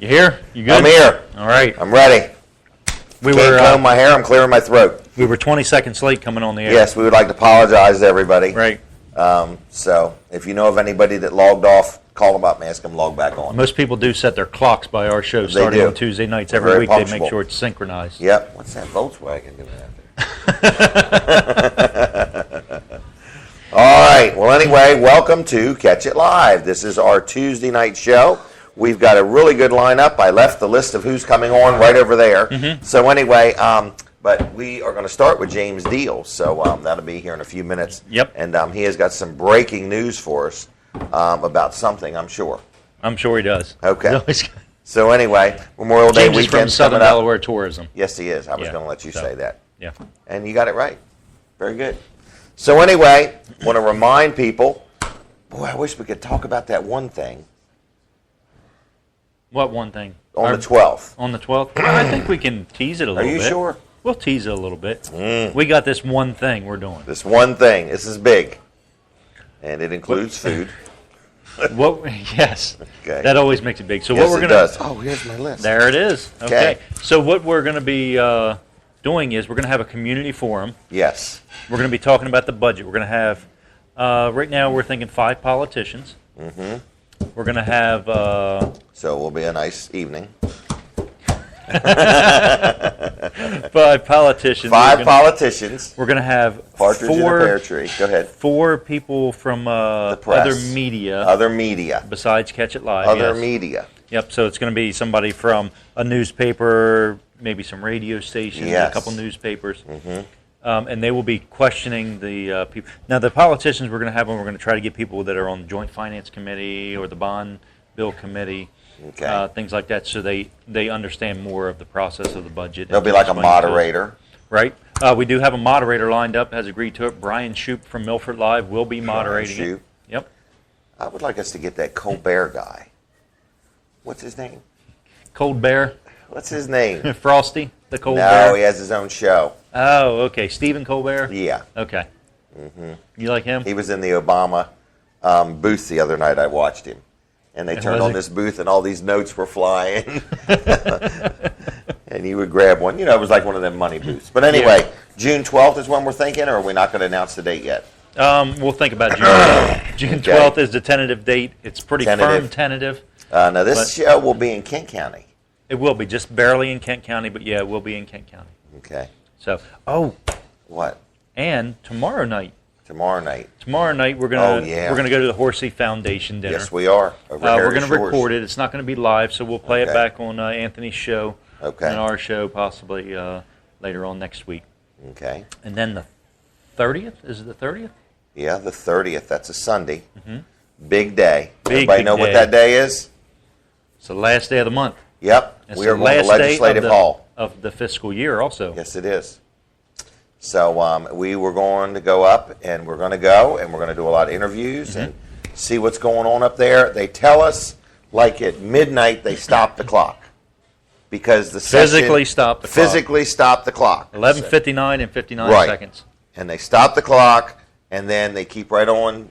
You here? You good? I'm here. All right. I'm ready. Can't comb my hair. I'm clearing my throat. We were 20 seconds late coming on the air. Yes, we would like to apologize to everybody. Right. So if you know of anybody that logged off, call them up and ask them to log back on. Most people do set their clocks by our show starting on Tuesday nights. Every week they make sure it's synchronized. Yep. What's that Volkswagen doing out there? All right. Well, anyway, welcome to Catch It Live. This is our Tuesday night show. We've got a really good lineup. I left the list of who's coming on right over there. Mm-hmm. So anyway, but we are going to start with James Deal. So that'll be here in a few minutes. Yep. And he has got some breaking news for us about something, I'm sure. I'm sure he does. Okay. So anyway, Memorial Day weekend from Southern Delaware Tourism. Yes, he is. I was going to let you say that. Yeah. And you got it right. Very good. So anyway, want to remind people, boy, I wish we could talk about that one thing. What one thing? On the 12th. On the 12th? Well, I think we can tease it a little bit. Are you sure? We'll tease it a little bit. We got this one thing we're doing. This one thing. This is big. And it includes food. Yes. Okay. That always makes it big. So yes, what we're it gonna does. Oh, here's my list. There it is. Okay. So what we're going to be doing is we're going to have a community forum. Yes. We're going to be talking about the budget. We're going to have, right now we're thinking 5 politicians. Mm-hmm. We're going to have... so it will be a nice evening. 5 politicians. 5 politicians. We're going to have Partridge in a pear tree. Go ahead. 4 people from the press. Other media. Other media. Besides Catch It Live. Other media. Yep, so it's going to be somebody from a newspaper, maybe some radio stations, a couple newspapers. Mm-hmm. And they will be questioning the people. Now, the politicians we're going to have, we're going to try to get people that are on the Joint Finance Committee or the Bond Bill Committee, things like that, so they understand more of the process of the budget. There'll be like a moderator. Right. We do have a moderator lined up, has agreed to it. Brian Shoup from Milford Live will be moderating it. Yep. I would like us to get that Colbert guy. What's his name? Cold Bear. What's his name? Frosty, the Cold Bear. No, he has his own show. Oh, okay. Stephen Colbert? Yeah. Okay. Mm-hmm. You like him? He was in the Obama booth the other night. I watched him. And they turned on this booth and all these notes were flying. And he would grab one. You know, it was like one of them money booths. But anyway, June 12th is when we're thinking, or are we not going to announce the date yet? We'll think about June 12th. June 12th is the tentative date. It's pretty firm tentative. Now, this show will be in Kent County. It will be, just barely in Kent County, but yeah, it will be in Kent County. Okay. So, what? And tomorrow night. Tomorrow night we're gonna go to the Horsey Foundation dinner. Yes, we are. We're going to record it. It's not going to be live, so we'll play it back on Anthony's show and our show possibly later on next week. Okay. And then the 30th, is it the 30th? Yeah, the 30th. That's a Sunday. Mm-hmm. Big day. Everybody know what that day is? It's the last day of the month. Yep. We are going to Legislative Hall. Of the fiscal year also. Yes, it is. So we were going to go up, and we're going to go, and we're going to do a lot of interviews and see what's going on up there. They tell us, like at midnight, they stop the clock. Because the physically stop the clock. Physically stop the clock. 11:59 and 59 seconds. And they stop the clock, and then they keep right on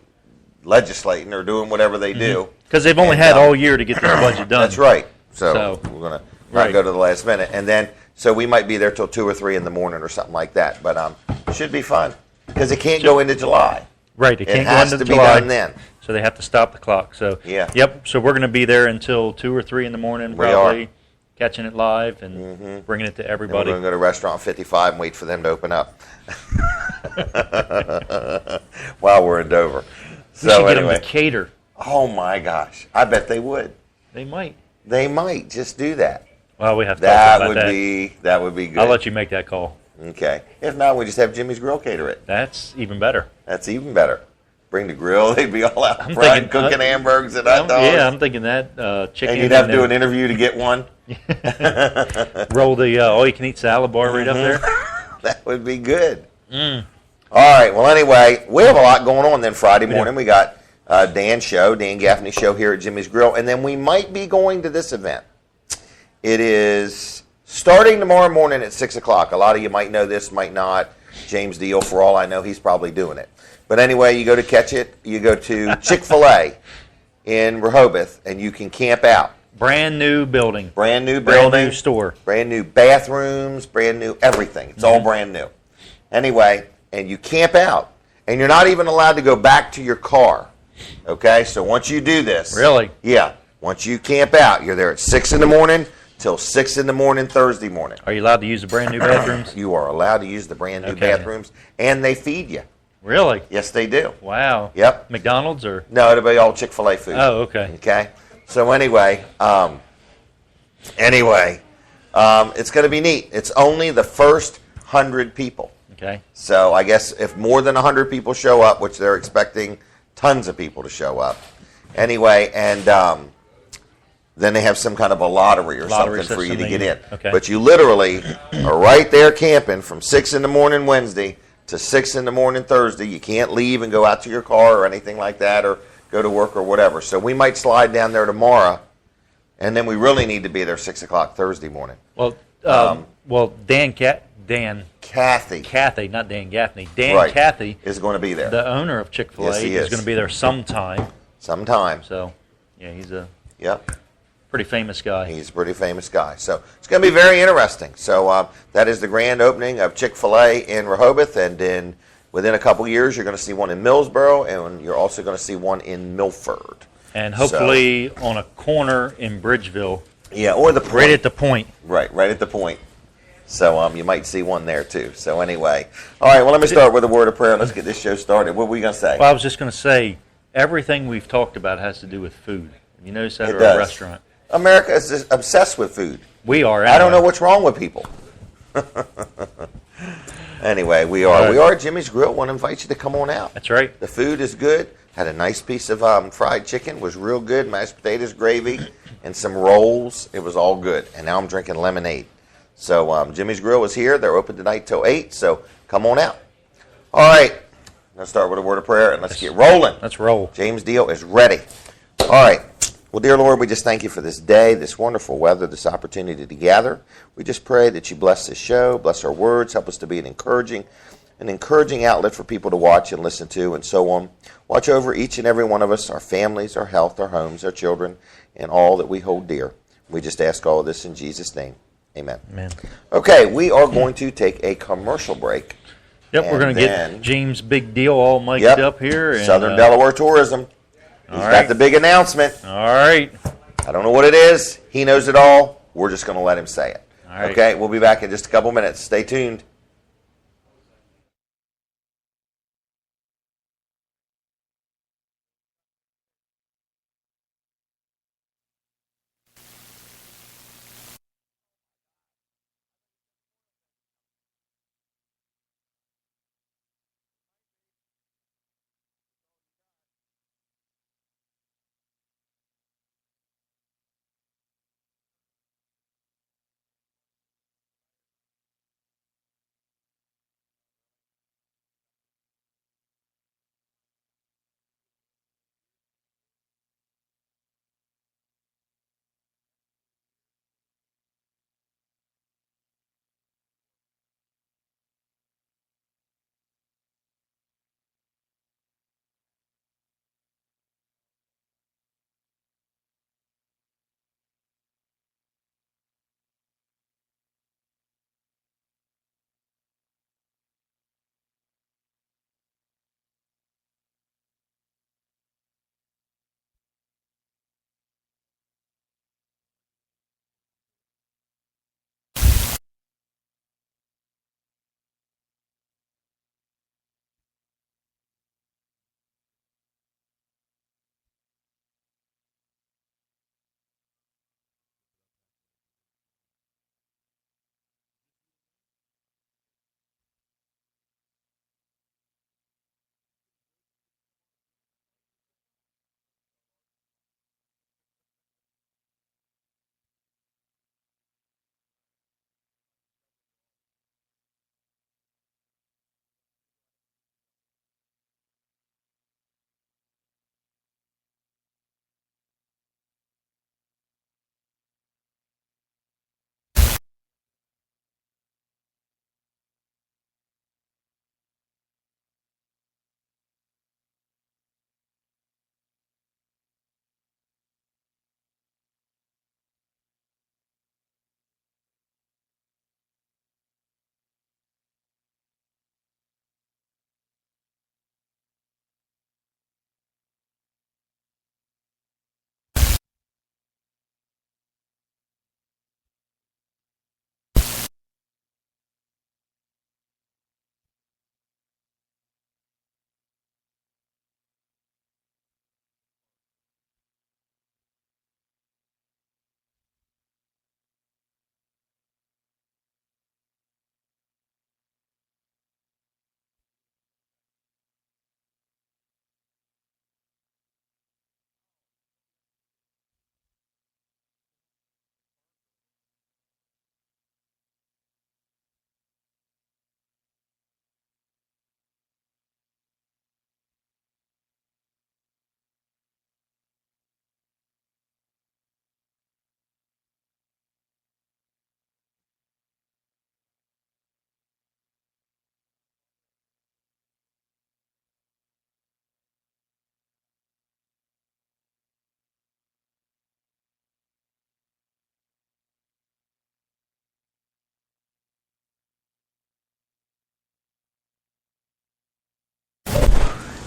legislating or doing whatever they do. Because they've only had all year to get this budget done. That's right. So we're going to not go to the last minute. And then, so we might be there till 2 or 3 in the morning or something like that. But it should be fun. Because it can't go into July. Right, it can't go into July. It has to be done then. So they have to stop the clock. So, yep, so we're going to be there until 2 or 3 in the morning, probably, catching it live and bringing it to everybody. And we're going to go to Restaurant 55 and wait for them to open up while we're in Dover. We should get them to cater. Oh, my gosh. I bet they would. They might. They might. Just do that. Well, we have to talk about that. That would be good. I'll let you make that call. Okay. If not, we just have Jimmy's Grill cater it. That's even better. That's even better. Bring the grill. They'd be all out front cooking hamburgers and hot dogs. Yeah, I'm thinking that chicken. And you'd have to do an interview to get one. Roll the all-you-can-eat salad bar right up there. That would be good. All right. Well, anyway, we have a lot going on then Friday morning. We got Dan Gaffney's show here at Jimmy's Grill. And then we might be going to this event. It is starting tomorrow morning at 6 o'clock. A lot of you might know this, might not. James Deal, for all I know, he's probably doing it. But anyway, you go to Catch It. You go to Chick-fil-A in Rehoboth, and you can camp out. Brand new building. Brand new Brand building. new store. Brand new bathrooms. Brand new everything. It's all brand new. Anyway, and you camp out. And you're not even allowed to go back to your car. Okay? So once you do this. Really? Yeah. Once you camp out, you're there at 6 in the morning till 6 in the morning Thursday morning. Are you allowed to use the brand new bathrooms? You are allowed to use the brand new bathrooms. And they feed you. Really? Yes, they do. Wow. Yep. McDonald's or? No, it'll be all Chick-fil-A food. Oh, okay. Okay? So anyway, it's going to be neat. It's only the first 100 people. Okay. So I guess if more than 100 people show up, which they're expecting tons of people to show up. Anyway, and then they have some kind of a lottery or something for you to get in. Okay. But you literally are right there camping from 6 in the morning Wednesday to 6 in the morning Thursday. You can't leave and go out to your car or anything like that or go to work or whatever. So we might slide down there tomorrow, and then we really need to be there 6 o'clock Thursday morning. Well, Kathy, not Dan Gaffney. Dan Cathy is going to be there. The owner of Chick-fil-A is going to be there sometime. So, yeah, he's a pretty famous guy. He's a pretty famous guy. So it's going to be very interesting. So that is the grand opening of Chick-fil-A in Rehoboth, and then within a couple years, you're going to see one in Millsboro, and you're also going to see one in Milford. And hopefully on a corner in Bridgeville. Yeah, or the point. Right at the point. Right at the point. So you might see one there too. So anyway, all right. Well, let me start with a word of prayer. Let's get this show started. What were we going to say? Well, I was just going to say everything we've talked about has to do with food. You notice that at a restaurant. America is just obsessed with food. We are. Anyway. I don't know what's wrong with people. Anyway, we are. We are at Jimmy's Grill. Want to invite you to come on out. That's right. The food is good. Had a nice piece of fried chicken. Was real good. Mashed potatoes, gravy, and some rolls. It was all good. And now I'm drinking lemonade. So Jimmy's Grill is here. They're open tonight till 8. So come on out. All right. Let's start with a word of prayer and let's get rolling. Let's roll. James Deal is ready. All right. Well, dear Lord, we just thank you for this day, this wonderful weather, this opportunity to gather. We just pray that you bless this show, bless our words, help us to be an encouraging outlet for people to watch and listen to and so on. Watch over each and every one of us, our families, our health, our homes, our children, and all that we hold dear. We just ask all of this in Jesus' name. Amen. Amen. Okay, we are going to take a commercial break. Yep, we're going to get James Big Deal all mic'd up here. And, Southern Delaware Tourism. He's got the big announcement. All right. I don't know what it is. He knows it all. We're just going to let him say it. All right. Okay, we'll be back in just a couple minutes. Stay tuned.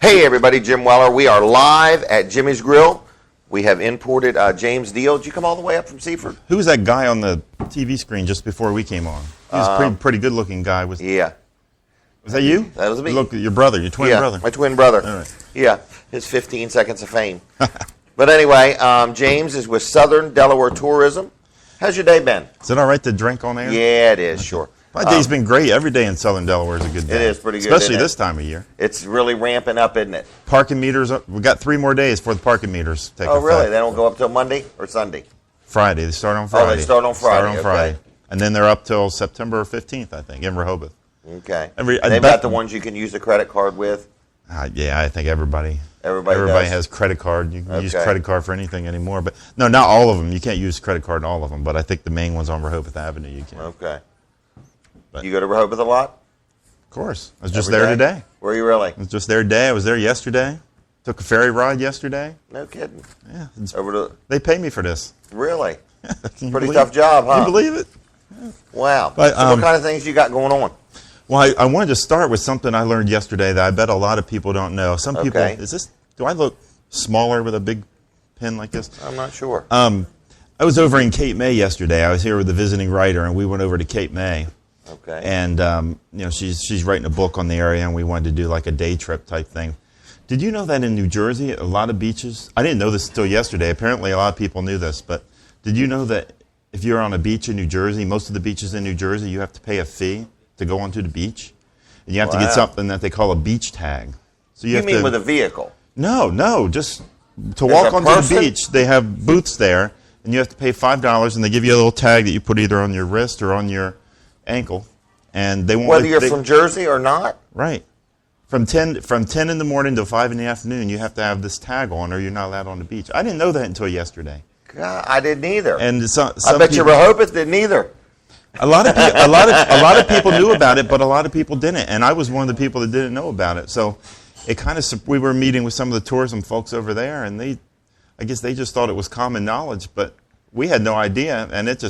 Hey everybody, Jim Weller. We are live at Jimmy's Grill. We have imported James Deal. Did you come all the way up from Seaford? Who was that guy on the TV screen just before we came on? He was a pretty good looking guy. Yeah. Was that you? That was me. Look, your brother, your twin brother. My twin brother. All right. Yeah, his 15 seconds of fame. But anyway, James is with Southern Delaware Tourism. How's your day been? Is it all right to drink on air? Yeah, it is, sure. My day's been great. Every day in Southern Delaware is a good day. It is pretty good, especially isn't it? this time of year. It's really ramping up, isn't it? Parking meters, we got 3 more days for the parking meters take Oh, really? effect. They don't go up till Monday or Sunday? Friday. They start on Friday. Oh, they start on Friday. Okay. And then they're up till September 15th, I think, in Rehoboth. Okay. They've got the ones you can use a credit card with? Yeah, I think everybody does. has credit card. You can use credit card for anything anymore. But no, not all of them. You can't use credit card on all of them. But I think the main ones on Rehoboth Avenue you can. Okay. But you go to Rehoboth a lot? Of course. I was just there today. Were you really? I was just there today. I was there yesterday. Took a ferry ride yesterday. No kidding. Yeah. They pay me for this. Really? Pretty tough job, huh? Can you believe it? Yeah. Wow. But, so what kind of things you got going on? Well, I wanted to start with something I learned yesterday that I bet a lot of people don't know. Some people, do I look smaller with a big pen like this? I'm not sure. I was over in Cape May yesterday. I was here with a visiting writer, and we went over to Cape May. Okay. And she's writing a book on the area, and we wanted to do like a day trip type thing. Did you know that in New Jersey, a lot of beaches? I didn't know this until yesterday. Apparently, a lot of people knew this, but did you know that if you're on a beach in New Jersey, most of the beaches in New Jersey, you have to pay a fee to go onto the beach, and you have to get something that they call a beach tag. So you mean with a vehicle? No, just to walk onto the beach. They have booths there, and you have to pay $5, and they give you a little tag that you put either on your wrist or on your ankle, and they won't. Whether you're from Jersey or not. Right. From 10 in the morning to 5 in the afternoon, you have to have this tag on, or you're not allowed on the beach. I didn't know that until yesterday. God, I didn't either. And I bet you Rehoboth didn't either. A lot of people knew about it, but a lot of people didn't, and I was one of the people that didn't know about it. So it kind of we were meeting with some of the tourism folks over there, and I guess they just thought it was common knowledge, but we had no idea, and it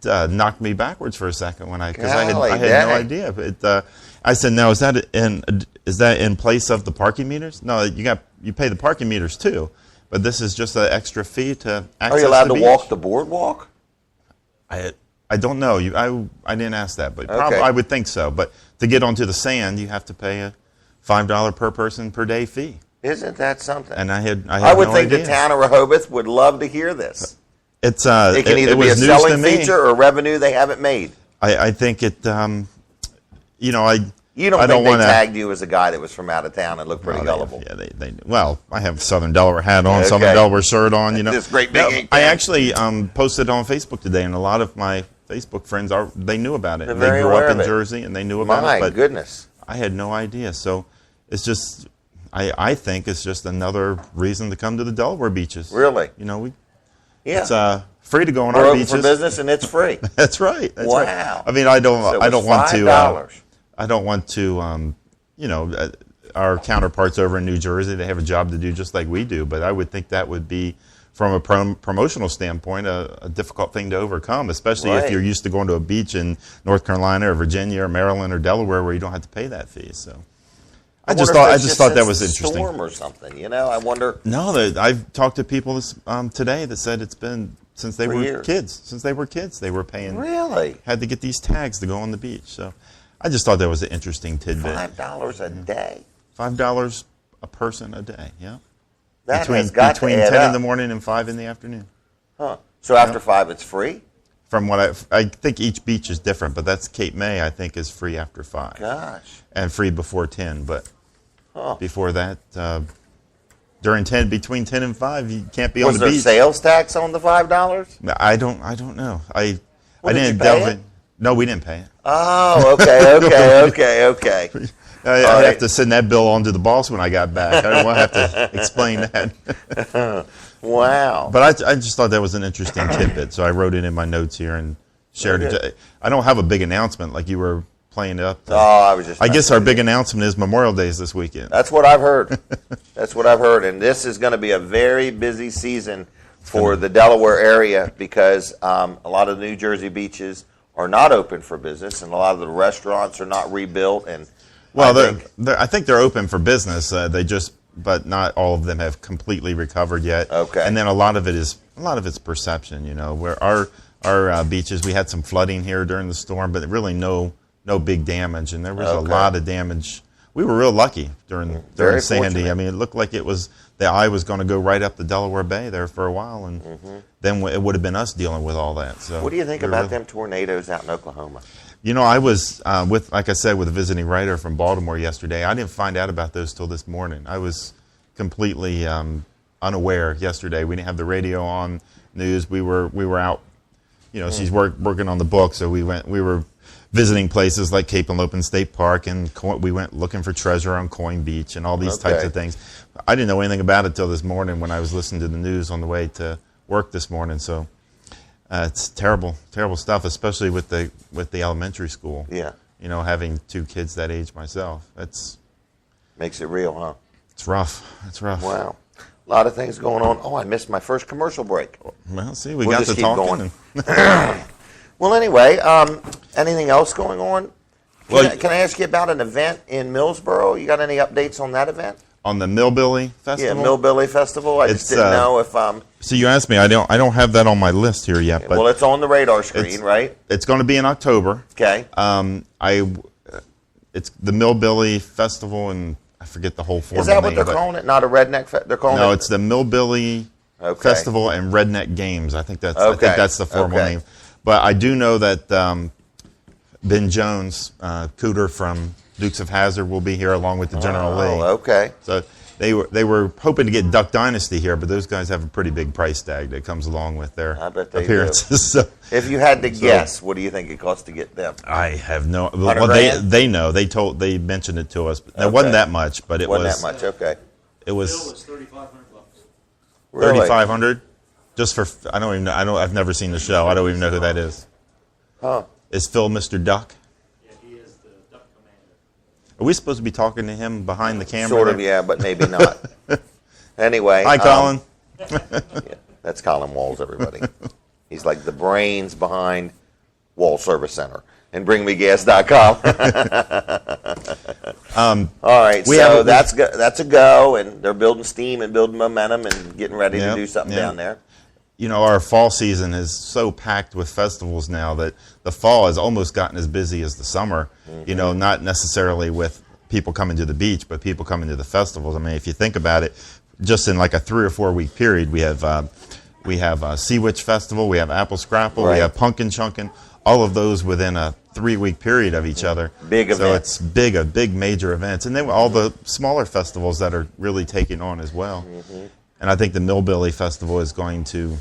knocked me backwards for a second because I had no idea. But I said, "Now is that in place of the parking meters? No, you pay the parking meters too, but this is just an extra fee to access the beach." Are you allowed to walk the boardwalk? I don't know. I didn't ask that, but probably I would think so. But to get onto the sand, you have to pay a $5 per person per day fee. Isn't that something? And I would think the town of Rehoboth would love to hear this. It can either be a selling feature or revenue they haven't made. I think it. You don't think they tagged you as a guy that was from out of town and looked pretty gullible? Well, I have Southern Delaware hat on, Southern Delaware shirt on. This great big ink I actually posted on Facebook today, and a lot of my Facebook friends they knew about it. They grew up in Jersey, and they knew about it. My goodness, I had no idea. So it's just, I think it's just another reason to come to the Delaware beaches. Really? It's free to go on our beaches. We're open for business, and it's free. That's right. That's wow. Right. I mean, I don't want to. I don't want to, our counterparts over in New Jersey, they have a job to do just like we do, but I would think that would be, from a promotional standpoint, a difficult thing to overcome, especially if you're used to going to a beach in North Carolina or Virginia or Maryland or Delaware where you don't have to pay that fee. So I just thought that was interesting. Storm or something, I wonder. No, I've talked to people today that said it's been since they were kids. Since they were kids, they were paying. Really? Had to get these tags to go on the beach. So I just thought that was an interesting tidbit. $5 a day. $5 a person a day. Yeah. That between 10 in the morning and 5 in the afternoon. Huh. So after 5, it's free? From what I think each beach is different, but that's Cape May. I think is free after 5. Gosh. And free before 10, but before that, between 10 and 5, you can't be on the beach. Was there sales tax on the $5? I don't know. I didn't delve in. No, we didn't pay it. Oh, okay. I have to send that bill on to the boss when I got back. I don't want to have to explain that. Wow. But I just thought that was an interesting tidbit, so I wrote it in my notes here and shared it. I don't have a big announcement like you were playing it up. I guess our big announcement is Memorial Day is this weekend. That's what I've heard. And this is going to be a very busy season for the Delaware area because a lot of the New Jersey beaches are not open for business, and a lot of the restaurants are not rebuilt, and Well, I think they're open for business. But not all of them have completely recovered yet. Okay. And then a lot of it's perception. Where our beaches, we had some flooding here during the storm, but really no big damage, and there was a lot of damage. We were real lucky during Sandy. Fortunate. I mean, it looked like the eye was going to go right up the Delaware Bay there for a while, and then it would have been us dealing with all that. So, what do you think about them tornadoes out in Oklahoma? I was like I said, with a visiting writer from Baltimore yesterday. I didn't find out about those till this morning. I was completely unaware yesterday. We didn't have the radio on news. We were out. She's working on the book, so we were visiting places like Cape and Lopin State Park, and we went looking for treasure on Coin Beach and all these types of things. I didn't know anything about it till this morning when I was listening to the news on the way to work this morning. So. It's terrible stuff, especially with the elementary school. Yeah. Having 2 kids that age myself. Makes it real, huh? It's rough. Wow. A lot of things going on. Oh, I missed my first commercial break. Well, see, we got to talking. Well, anyway, anything else going on? Can I ask you about an event in Millsboro? You got any updates on that event? On the Millbilly Festival? Yeah, Millbilly Festival. I just didn't know if So you asked me. I don't have that on my list here yet. But well, it's on the radar screen, right? It's going to be in October. Okay. It's the Millbilly Festival, and I forget the whole form. Is that what they're calling it? Not a redneck? They're calling it. No, it's the Millbilly Festival and Redneck Games. I think that's the formal name. But I do know that Ben Jones, Cooter from Dukes of Hazzard, will be here along with the General Lee. Oh, okay. So they were hoping to get Duck Dynasty here, but those guys have a pretty big price tag that comes along with their appearances. So, if you had to guess, what do you think it costs to get them? I have no. Well, they know. They mentioned it to us. It wasn't that much, but it wasn't that much. Okay. It was $3,500. Really? $3,500. Just for I don't even know. I've never seen the show. I don't even know who that is. Huh? Is Phil Mr. Duck? Yeah, he is the Duck Commander. Are we supposed to be talking to him behind the camera? Sort of, yeah, but maybe not. Anyway. Hi, Colin. Yeah, that's Colin Walls, everybody. He's like the brains behind Wall Service Center and BringMeGas.com. All right, so that's a go, and they're building steam and building momentum and getting ready to do something down there. Our fall season is so packed with festivals now that the fall has almost gotten as busy as the summer. Not necessarily with people coming to the beach, but people coming to the festivals. I mean, if you think about it, just in like a 3 or 4 week period, we have Sea Witch Festival, we have Apple Scrapple, we have Pumpkin Chunkin', all of those within a 3 week period of each other. Big events. So it's big major events. And then all the smaller festivals that are really taking on as well. And I think the Millbilly Festival is going to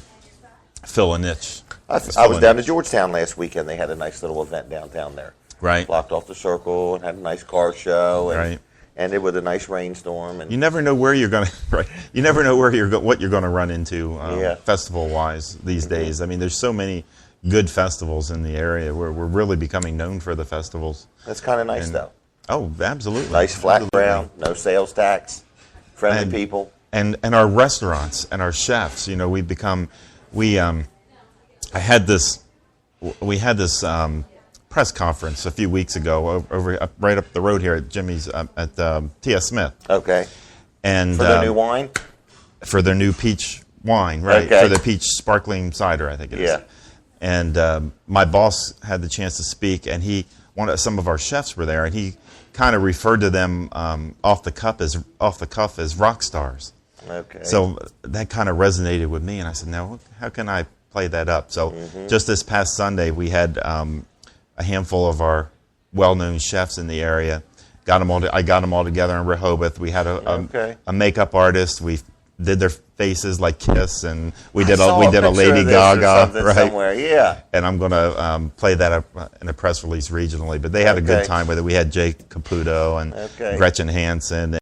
fill a niche. I was down to Georgetown last weekend. They had a nice little event downtown there. Right. Blocked off the circle and had a nice car show. And, right. Ended with a nice rainstorm. And you never know where you're going to. Right. You never know what you're going to run into festival-wise these days. I mean, there's so many good festivals in the area where we're really becoming known for the festivals. That's kind of nice, though. Oh, absolutely. Nice flat ground, no sales tax, friendly people. And our restaurants and our chefs, we've become, we had this press conference a few weeks ago over right up the road here at Jimmy's at T.S. Smith. Okay. And for their new wine? For their new peach wine, right? Okay. For the peach sparkling cider, I think it is. Yeah. And my boss had the chance to speak, and some of our chefs were there, and he kind of referred to them off the cuff as rock stars. Okay. So that kind of resonated with me, and I said, "Now, how can I play that up?" So just this past Sunday, we had a handful of our well-known chefs in the area. I got them all together in Rehoboth. We had a makeup artist. We did their faces like Kiss, and we did a Lady Gaga, right? Somewhere, yeah. And I'm going to play that up in a press release regionally. But they had a good time with it. We had Jay Caputo and Gretchen Hansen.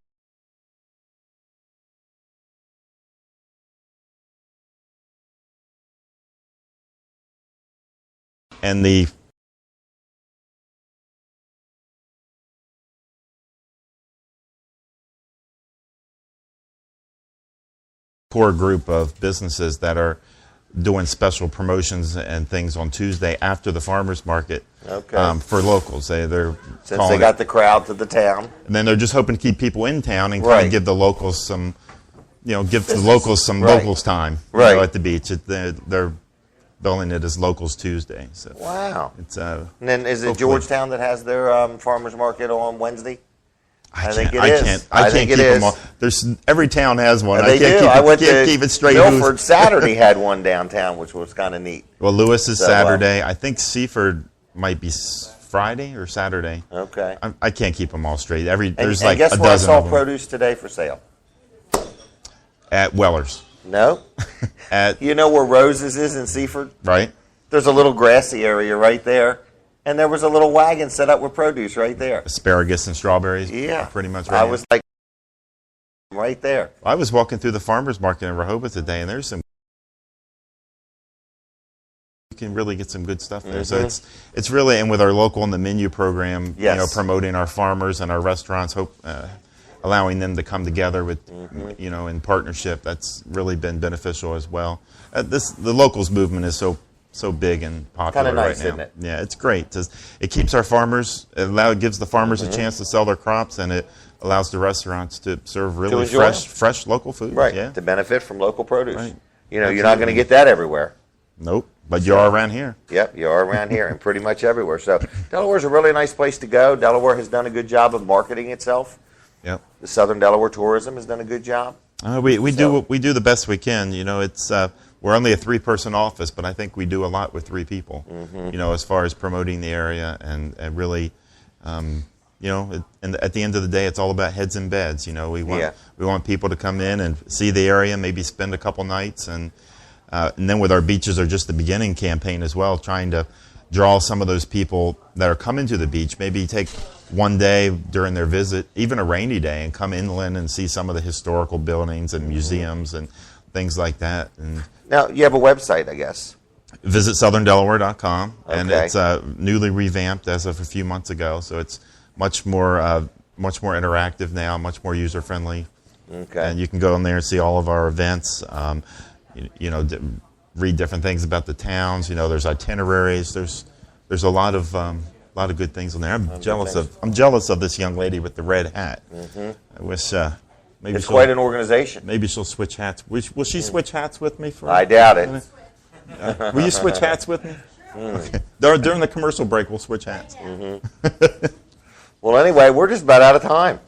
And the core group of businesses that are doing special promotions and things on Tuesday after the farmers market. Okay. For locals. They're Since calling they got the crowd to the town. and then they're just hoping to keep people in town and kind Right. of give the locals some, give the locals some Right. locals time Right. at the beach. They're billing it as Locals Tuesday. So Wow. it's And then is it hopefully- Georgetown that has their farmers market on Wednesday? I think it I is. can't. I I think can't it keep them is. all. There's every town has one. They I can't do. keep I it, went can't to keep it straight. Milford Saturday had one downtown, which was kind of neat. Well, Lewis is So, Saturday. I think Seaford might be Friday or Saturday. Okay. I can't keep them all straight. And, There's and like guess a where I dozen saw of them produce today for sale? at Weller's. No. At You know where Roses is in Seaford? right. There's a little grassy area right there, and there was a little wagon set up with produce right there. Asparagus and strawberries. Yeah. Pretty much. I Right. was like, right there. I was walking through the farmers market in Rehoboth today, and there's some. You can really get some good stuff there. So it's really, and with our local and the menu program, Yes. promoting our farmers and our restaurants, allowing them to come together with, in partnership. That's really been beneficial as well. The locals movement is so big and popular Kinda nice, right now. isn't it? Yeah, it's great. It keeps our farmers. It gives the farmers a chance to sell their crops, and it allows the restaurants to serve really enjoy fresh local food. Right. Yeah. To benefit from local produce. Right. You're not going to get that everywhere. Nope. But you are around here. Yep, you are around here and pretty much everywhere. So Delaware's a really nice place to go. Delaware has done a good job of marketing itself. Yep. The Southern Delaware Tourism has done a good job. We do the best we can. It's we're only a 3-person office, but I think we do a lot with 3 people. As far as promoting the area and really, and at the end of the day, it's all about heads in beds. We want people to come in and see the area, maybe spend a couple nights, and then with our beaches are just the beginning campaign as well, trying to draw some of those people that are coming to the beach, maybe take one day during their visit, even a rainy day, and come inland and see some of the historical buildings and museums and things like that. And Now, you have a website, I guess. visit southerndelaware.com, and Okay. it's newly revamped as of a few months ago, so it's much more interactive now, much more user friendly. Okay. And you can go in there and see all of our events. Read different things about the towns. There's itineraries. There's a lot of good things in there. I'm jealous of this young lady with the red hat. I wish maybe It's quite an organization. maybe she'll switch hats. Will she switch hats with me? I doubt it. Will you switch hats with me? Okay. During the commercial break, we'll switch hats. Well, anyway, we're just about out of time.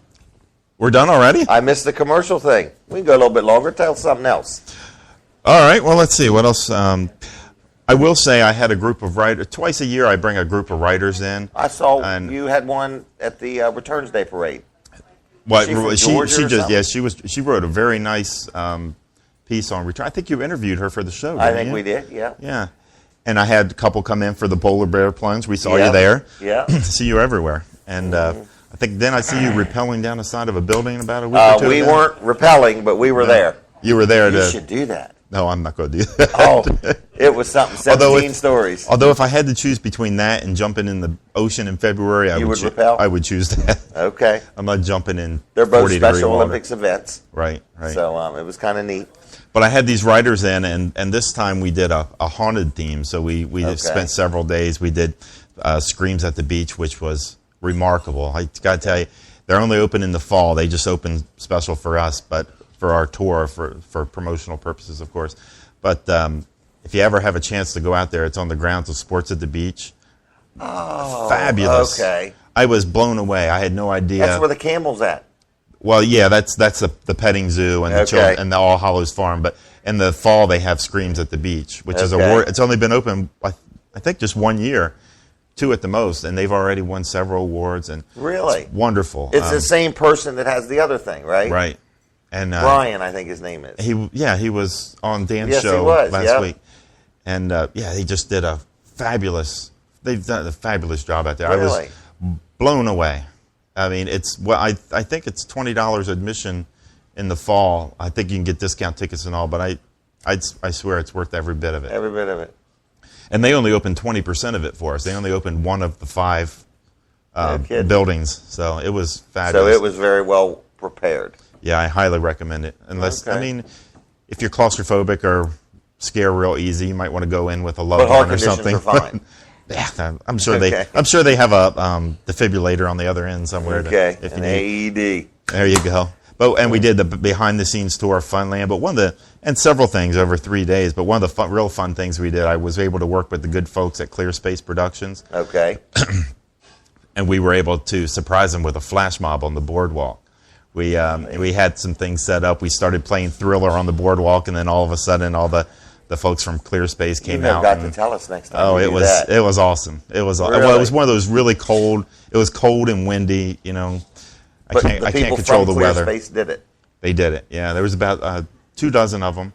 We're done already? I missed the commercial thing. We can go a little bit longer. Tell something else. All right. Well, let's see. What else? I will say I had a group of writers. Twice a year, I bring a group of writers in. I saw And- you had one at the Returns Day Parade. What She from Georgia or something? she wrote a very nice piece on return. I think you interviewed her for the show. I didn't think you? we did, yeah. Yeah. And I had a couple come in for the polar bear plunge. We saw Yeah. you there. Yeah. See you everywhere. And I think then I see you rappelling down the side of a building about a week or two We ago. weren't repelling, but we were there. You were there You to. should do that. No, I'm not going to do that. Oh, it was something. 17 stories. Although if I had to choose between that and jumping in the ocean in February, You would rappel? I would choose that. Okay. I'm not jumping in. They're both 40-degree Special water. Olympics events. Right. So it was kind of neat. But I had these writers in, and this time we did a haunted theme. So we Okay. spent several days. We did Screams at the Beach, which was remarkable. I got to tell you, they're only open in the fall. They just opened special for us, but for our tour, for promotional purposes, of course. But if you ever have a chance to go out there, it's on the grounds of Sports at the Beach. Oh, Fabulous. Okay. I was blown away. I had no idea. That's where the camel's at. Well, yeah, that's the petting zoo and the Okay. and the All Hallows Farm. But in the fall, they have Screams at the Beach, which is Okay. award. It's only been open, I think, just 1 year, 2 at the most, and they've already won several awards. And Really? it's wonderful. It's the same person that has the other thing, right? right. And Brian, I think his name is. he was on Dan's Yes, he show was, last yeah. week, and he just did a fabulous. They've done a fabulous job out there. I Really? was blown away. I mean, I think it's $20 admission in the fall. I think you can get discount tickets and all, but I swear it's worth every bit of it. Every bit of it. And they only opened 20% of it for us. They only opened one of the 5 No kidding. buildings, so it was So fabulous. it was very well prepared. Yeah, I highly recommend it. Unless Okay. I mean, if you're claustrophobic or scare real easy. You might want to go in with a But loved heart one or conditions something. are fine. Yeah, I'm sure Okay. I'm sure they have a defibrillator on the other end somewhere. Okay, If you an need. AED. There you go. And we did the behind the scenes tour of Funland. But and several things over 3 days. But one of the real fun things we did, I was able to work with the good folks at Clear Space Productions, Okay. and we were able to surprise them with a flash mob on the boardwalk. We had some things set up. We started playing Thriller on the boardwalk, and then all of a sudden, all the folks from Clear Space You came have out. got and- to tell us next time. Oh, you it do was that. it was awesome. It was Really? well, it was one of those really cold. It was cold and windy. You know, But I the can't people control from the Clear weather. Space did it. They did it. Yeah, there was about 24 of them,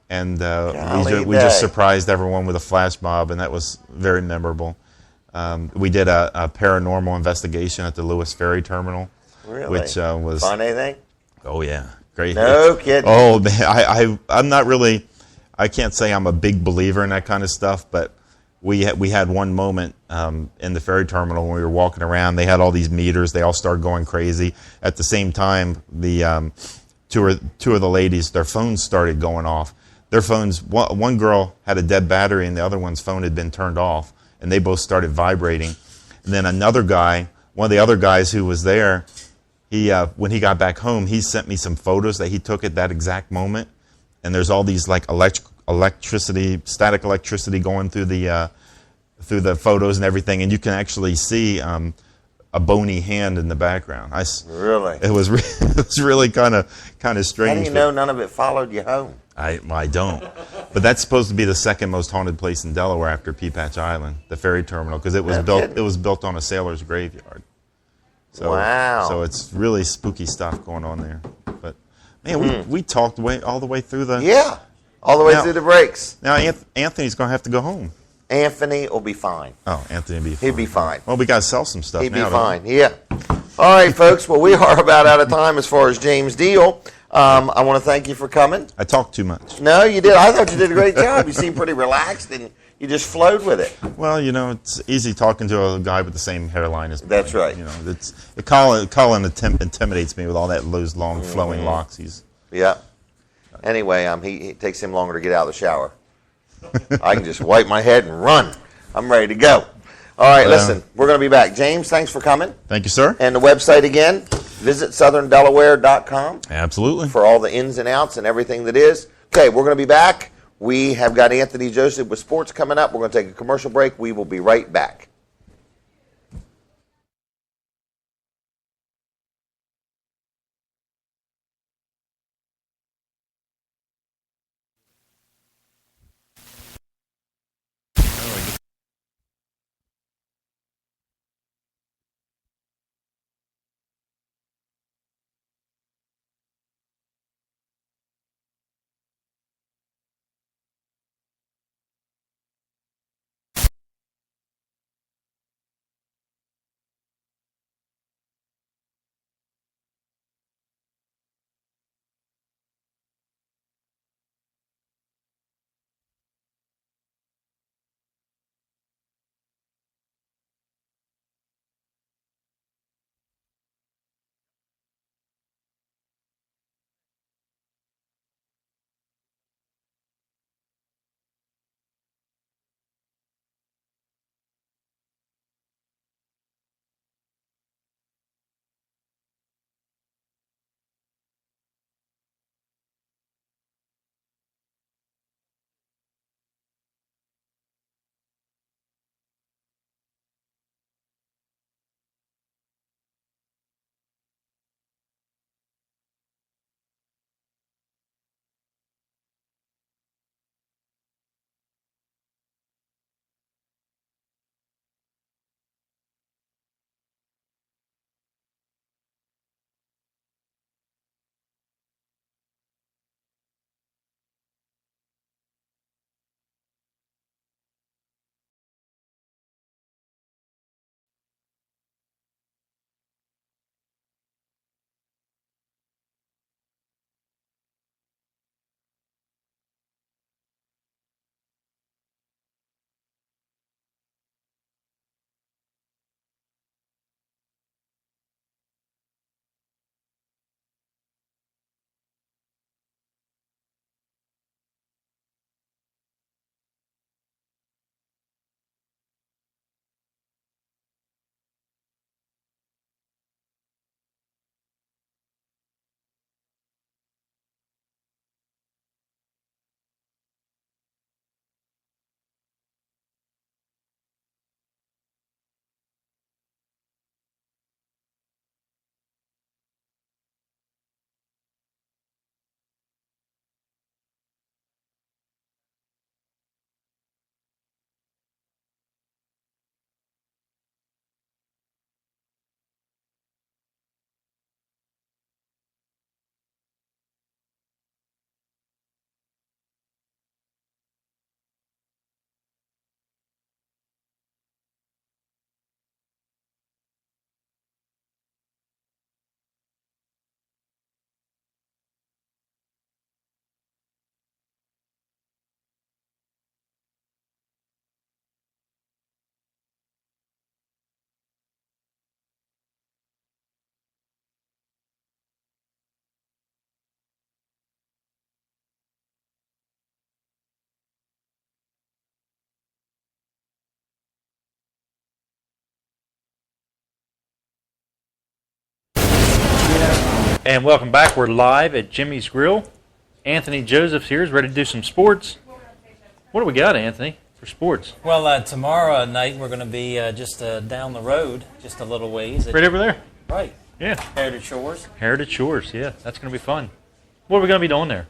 and Golly we just day. surprised everyone with a flash mob, and that was very memorable. We did a paranormal investigation at the Lewis Ferry Terminal, Really? which was Find anything? oh yeah, great. No kidding. Oh man, I'm not really. I can't say I'm a big believer in that kind of stuff, but we had one moment in the ferry terminal when we were walking around. They had all these meters. They all started going crazy. At the same time, the two of the ladies, their phones started going off. Their phones. One girl had a dead battery, and the other one's phone had been turned off, and they both started vibrating. And then another guy, one of the other guys who was there, he when he got back home, he sent me some photos that he took at that exact moment. And there's all these like electricity, static electricity going through the photos and everything, and you can actually see a bony hand in the background. Really? It was it was really kind of strange. How do you know none of it followed you home? I don't. But that's supposed to be the second most haunted place in Delaware after Peapatch Island, the ferry terminal, because it was kidding. It was built on a sailor's graveyard. So, Wow. So it's really spooky stuff going on there. But man, we talked all the way through the. Yeah. All the way Now- through the breaks. Now Anthony's going to have to go home. Anthony will be fine. Oh, Anthony will be fine. He'd be fine. Well, we got to sell some stuff He'd be now. don't we? fine. Yeah. All right, folks. Well, we are about out of time as far as James Deal. I want to thank you for coming. I talk too much. No, you did. I thought you did a great job. You seemed pretty relaxed, and you just flowed with it. Well, you know, it's easy talking to a guy with the same hairline as mine. That's right. You know, Colin intimidates me with all those long flowing locks. Yeah. Anyway, it takes him longer to get out of the shower. I can just wipe my head and run. I'm ready to go. All right, listen, we're going to be back. James, thanks for coming. Thank you, sir. And the website again, visit southerndelaware.com Absolutely. for all the ins and outs and everything that is. Okay, we're going to be back. We have got Anthony Joseph with sports coming up. We're going to take a commercial break. We will be right back. And welcome back. We're live at Jimmy's Grill. Anthony Joseph's here. Is ready to do some sports. What do we got, Anthony, for sports? Well, tomorrow night we're going to be just down the road, just a little ways. Right over there. Right. Yeah. Heritage Shores. Heritage Shores, yeah. That's going to be fun. What are we going to be doing there?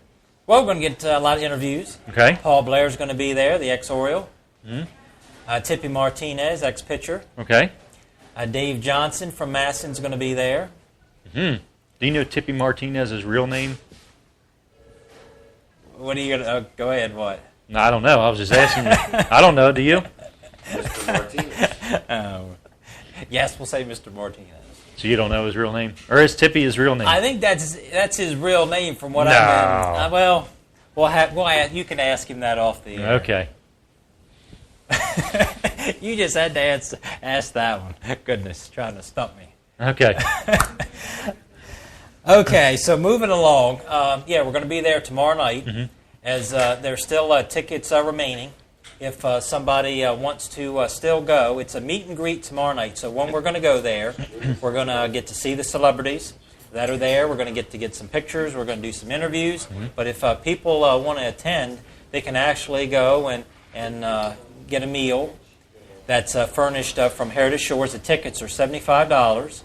Well, we're going to get a lot of interviews. Okay. Paul Blair's going to be there, the ex-Oriole. Mm-hmm. Tippy Martinez, ex-pitcher. Okay. Dave Johnson from Masson's going to be there. Mm-hmm. Do you know Tippy Martinez's real name? What are you going to... go ahead, what? No, I don't know. I was just asking you. I don't know. Do you? Mr. Martinez. Yes, we'll say Mr. Martinez. So you don't know his real name? Or is Tippy his real name? I think that's his real name from what No. I've been... you can ask him that off the air. Okay. You just had to ask that one. Goodness, trying to stump me. Okay. Okay, so moving along. We're going to be there tomorrow night, Mm-hmm. as there's still tickets remaining. If somebody wants to still go, it's a meet and greet tomorrow night. So when we're going to go there, we're going to get to see the celebrities that are there. We're going to get some pictures. We're going to do some interviews. Mm-hmm. But if people want to attend, they can actually go and get a meal that's furnished from Heritage Shores. The tickets are $75,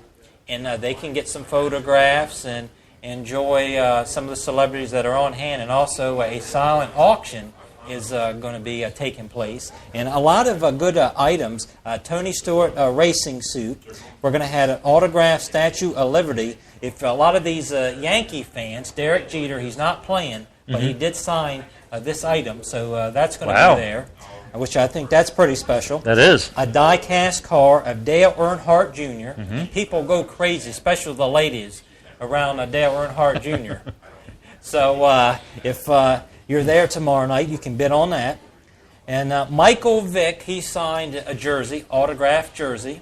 and they can get some photographs and enjoy some of the celebrities that are on hand. And also a silent auction is going to be taking place. And a lot of good items. Tony Stewart racing suit. We're going to have an autographed Statue of Liberty. If a lot of these Yankee fans, Derek Jeter, he's not playing, but he did sign this item, so that's going to be there, which I think that's pretty special. That is. A die-cast car of Dale Earnhardt Jr. People go crazy, especially the ladies, around Dale Earnhardt Jr. So if you're there tomorrow night, you can bid on that. And Michael Vick, he signed a jersey, autographed jersey.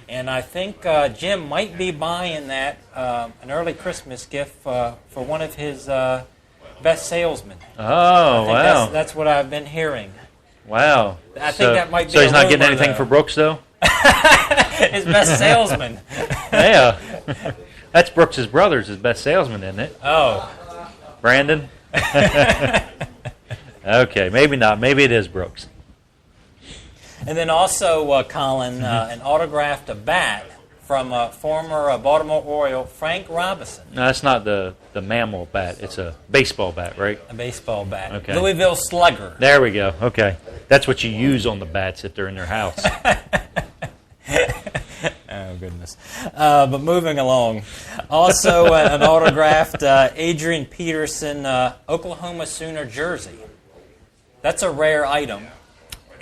And I think Jim might be buying that, an early Christmas gift for one of his best salesmen. Oh, wow. That's what I've been hearing. Wow. I think that might be So he's a not getting rumor, anything though. for Brooks, though? His best salesman. Yeah. That's Brooks' brother's his best salesman, isn't it? Oh. Brandon? Okay, maybe not. Maybe it is Brooks. And then also, Colin, an autographed bat from former Baltimore Oriole Frank Robinson. No, that's not the mammal bat. It's a baseball bat, right? A baseball bat. Okay. Louisville Slugger. There we go. Okay. That's what you use on the bats if they're in their house. Oh, goodness. But moving along. Also, an autographed Adrian Peterson Oklahoma Sooner jersey. That's a rare item.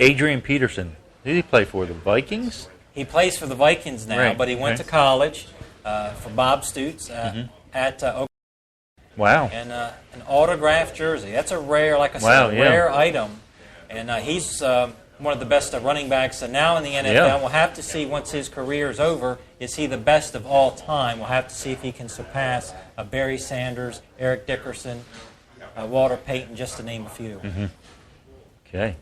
Adrian Peterson. Who did he play for? The Vikings? He plays for the Vikings now, Right, but he went okay. to college for Bob Stutz at Oklahoma. Wow. And an autographed jersey. That's a rare, like I said, Wow, a yeah. rare item. And he's one of the best running backs now in the NFL. Yeah. We'll have to see once his career is over, is he the best of all time? We'll have to see if he can surpass Barry Sanders, Eric Dickerson, Walter Payton, just to name a few. Okay.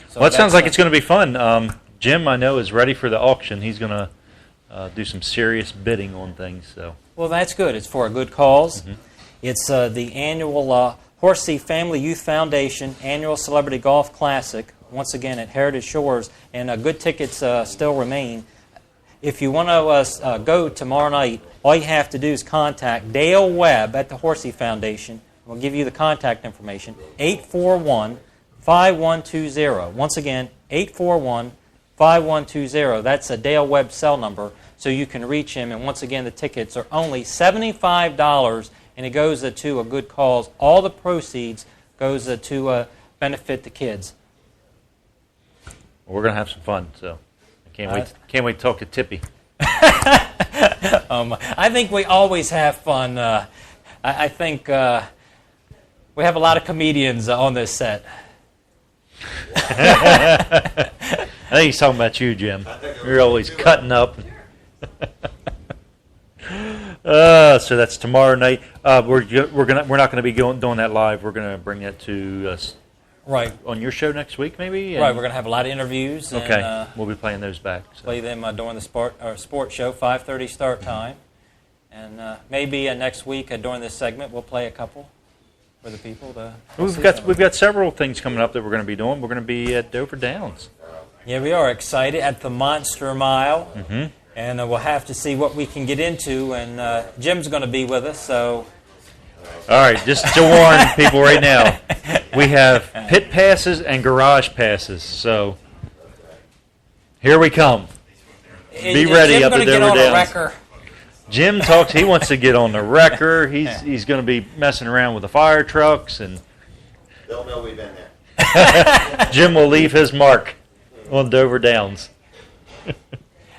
So Well, it sounds that's, like it's going to be fun. Jim, I know, is ready for the auction. He's going to do some serious bidding on things. So. Well, that's good. It's for a good cause. It's the annual Horsey Family Youth Foundation Annual Celebrity Golf Classic, once again at Heritage Shores, and good tickets still remain. If you want to go tomorrow night, all you have to do is contact Dale Webb at the Horsey Foundation. We'll give you the contact information, 841-5120. Once again, 841-5120. That's a Dale Webb cell number, so you can reach him. And once again, the tickets are only $75, and it goes to a good cause. All the proceeds goes to benefit the kids. We're going to have some fun, so I can't wait to talk to Tippy. I think we always have fun. I think we have a lot of comedians on this set. I think he's talking about you, Jim. You're always cutting up. So that's tomorrow night. We're not going to be doing that live. We're going to bring that to us Right. on your show next week, maybe. Right. We're going to have a lot of interviews. Okay. And, We'll be playing those back. So. play them during the sports show, 5:30 start time. And maybe next week during this segment we'll play a couple for the people. We've got several things coming up that we're going to be doing. We're going to be at Dover Downs. Yeah, we are excited at the Monster Mile. Mm-hmm. And we'll have to see what we can get into. And Jim's going to be with us, so... All right, just to warn people right now, we have pit passes and garage passes. So here we come. Be ready Jim's up at Dover Downs. Jim's going to get on a wrecker. Jim talks. He wants to get on the wrecker. He's going to be messing around with the fire trucks, and they'll know we've been there. Jim will leave his mark on Dover Downs.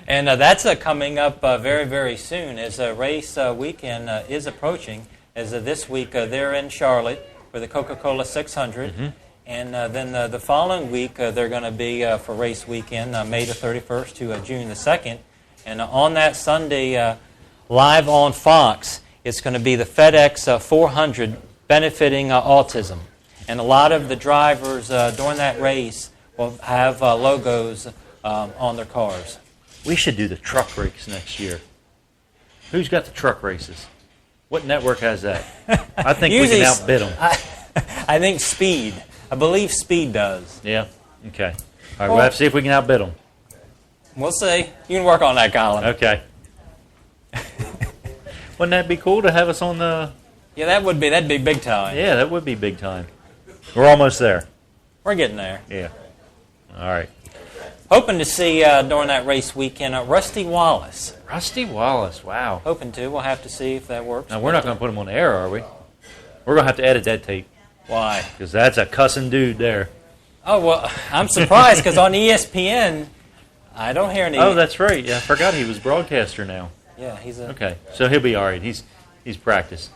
And that's coming up very, very soon as a race weekend is approaching. As this week they're in Charlotte for the Coca-Cola 600. Mm-hmm. And then the following week they're going to be for race weekend, May the 31st to June the 2nd. And on that Sunday, live on Fox, it's going to be the FedEx 400 benefiting autism. And a lot of the drivers during that race will have logos on their cars. We should do the truck race next year. Who's got the truck races? What network has that? I think we can outbid them. I think Speed. I believe Speed does. Yeah? Okay. All right, we'll have to see if we can outbid them. We'll see. You can work on that, Colin. Okay. Wouldn't that be cool to have us on the... Yeah, that'd be big time. Yeah, that would be big time. We're almost there. We're getting there. Yeah. All right. Hoping to see during that race weekend Rusty Wallace. Rusty Wallace, wow. Hoping to. We'll have to see if that works. Now, we're not going to put him on the air, are we? We're going to have to edit that tape. Why? Because that's a cussing dude there. Oh, well, I'm surprised because on ESPN, I don't hear any... Oh, that's right. Yeah, I forgot he was broadcaster now. Yeah, he's a... Okay, so he'll be all right. He's practiced.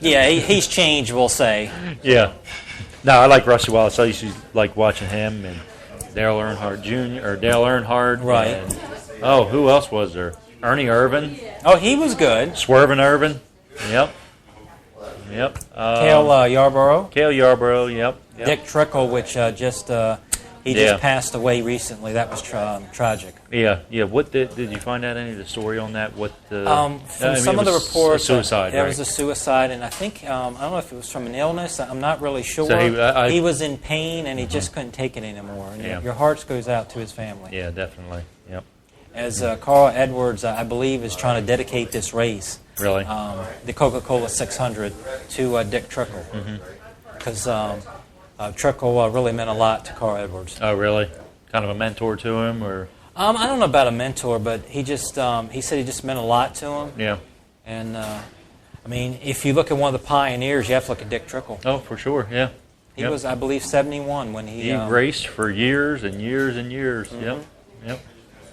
Yeah, he's changed, we'll say. Yeah. No, I like Rusty Wallace. I used to like watching him and Dale Earnhardt Jr. or Dale Earnhardt. Right. And, who else was there? Ernie Irvan. Oh, he was good. Swervin' Irvan. Yep. Cale Yarborough. Cale Yarborough, yep. Dick Trickle, which just passed away recently. That was tragic. Yeah. What did you find out any of the story on that? From some of the reports, suicide. There right? was a suicide, and I think I don't know if it was from an illness. I'm not really sure. So he was in pain, and he just couldn't take it anymore. And your heart goes out to his family. Yeah, definitely. Yep. As Carl Edwards, I believe, is trying to dedicate this race, really, the Coca-Cola 600, to Dick Trickle, because Trickle really meant a lot to Carl Edwards. Oh, really? Kind of a mentor to him, or? I don't know about a mentor, but he just he said he just meant a lot to him. Yeah. And I mean, if you look at one of the pioneers, you have to look at Dick Trickle. Oh, for sure. Yeah. He was, I believe, 71 when he raced for years and years and years. Mm-hmm. Yep.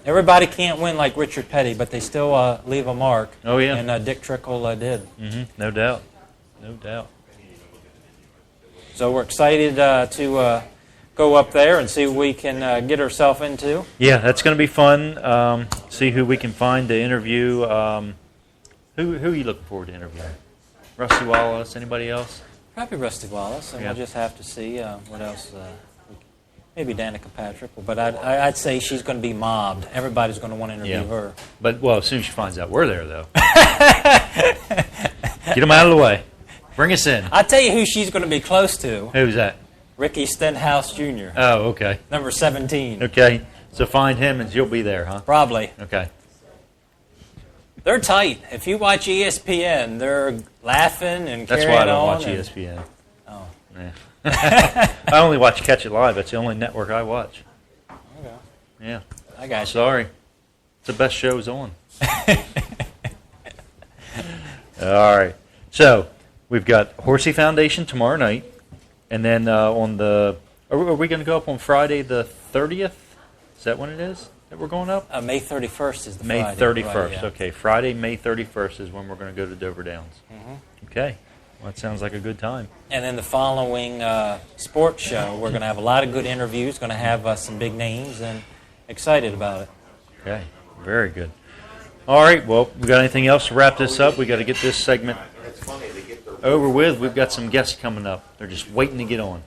Everybody can't win like Richard Petty, but they still leave a mark. Oh, yeah. And Dick Trickle did. Mm-hmm. No doubt. So we're excited to go up there and see what we can get ourselves into. Yeah, that's going to be fun. See who we can find to interview. Who are you looking forward to interviewing? Rusty Wallace? Anybody else? Probably Rusty Wallace, and we'll just have to see what else. Maybe Danica Patrick, but I'd say she's going to be mobbed. Everybody's going to want to interview her. But, as soon as she finds out we're there, though. Get them out of the way. Bring us in. I'll tell you who she's going to be close to. Who's that? Ricky Stenhouse Jr. Oh, okay. Number 17. Okay, so find him and you'll be there, huh? Probably. Okay. They're tight. If you watch ESPN, they're laughing and That's carrying on. That's why I don't watch ESPN. Oh. Yeah. I only watch Catch It Live. That's the only network I watch. Okay. Yeah. I got you. Sorry. It's the best shows on. All right. So, we've got Horsey Foundation tomorrow night. And then on the... Are we going to go up on Friday the 30th? Is that when it is that we're going up? May 31st is the May Friday. 31st. Right, yeah. Okay. Friday, May 31st is when we're going to go to Dover Downs. Mm-hmm. Okay. Well, that sounds like a good time. And then the following sports show, we're going to have a lot of good interviews, going to have some big names, and excited about it. Okay, very good. All right, well, we got anything else to wrap this up? We got to get this segment over with. We've got some guests coming up. They're just waiting to get on.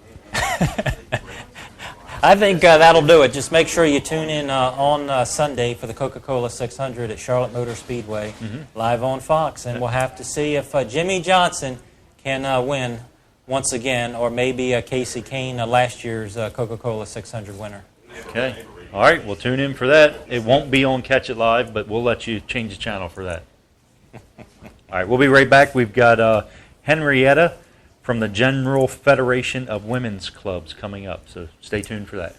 I think that'll do it. Just make sure you tune in on Sunday for the Coca-Cola 600 at Charlotte Motor Speedway, live on Fox. And we'll have to see if Jimmy Johnson can win once again, or maybe Casey Kane, last year's Coca-Cola 600 winner. Okay. All right, we'll tune in for that. It won't be on Catch It Live, but we'll let you change the channel for that. All right, we'll be right back. We've got Henrietta from the General Federation of Women's Clubs coming up, so stay tuned for that.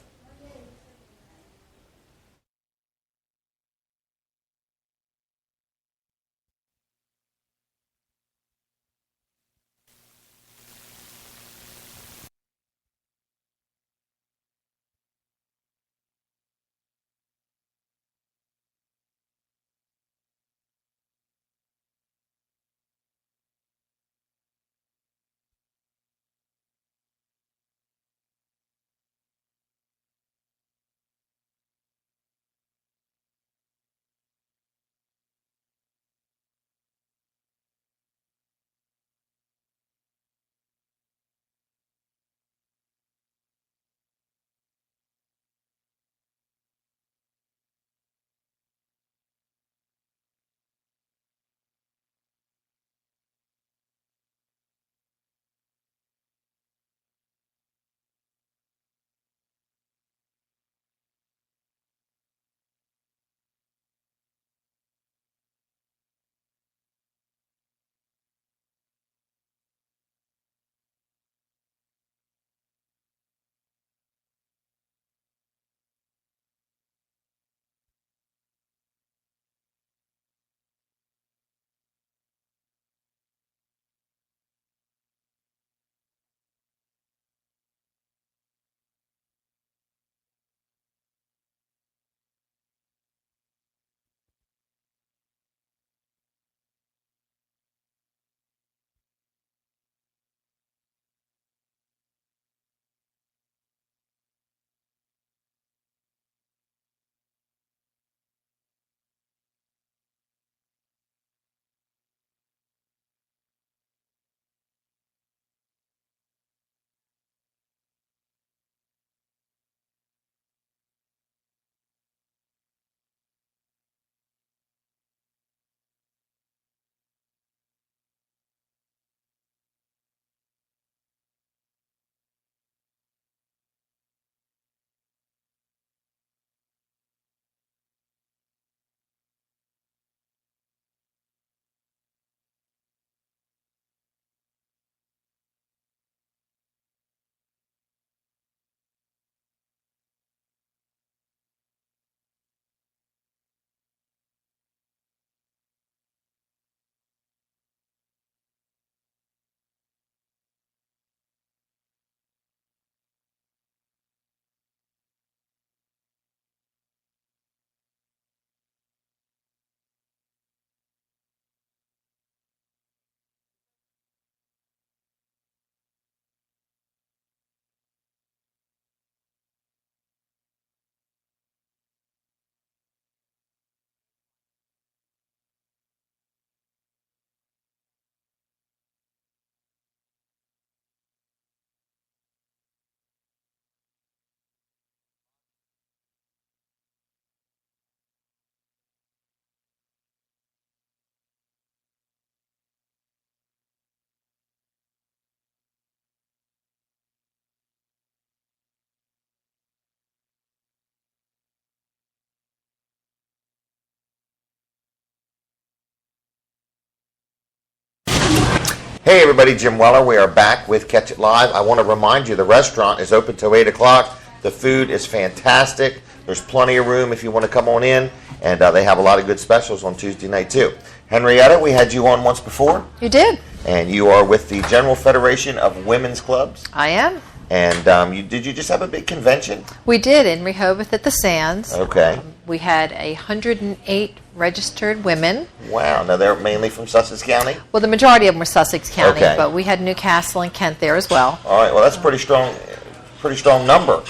Hey everybody, Jim Weller. We are back with Catch It Live. I want to remind you the restaurant is open till 8 o'clock. The food is fantastic. There's plenty of room if you want to come on in, and they have a lot of good specials on Tuesday night too. Henrietta, we had you on once before. You did. And you are with the General Federation of Women's Clubs. I am. And did you just have a big convention? We did in Rehoboth at the Sands. Okay. We had 108 registered women. Wow. Now they're mainly from Sussex County? Well, the majority of them were Sussex County, Okay. but we had Newcastle and Kent there as well. All right. Well, that's a pretty strong number.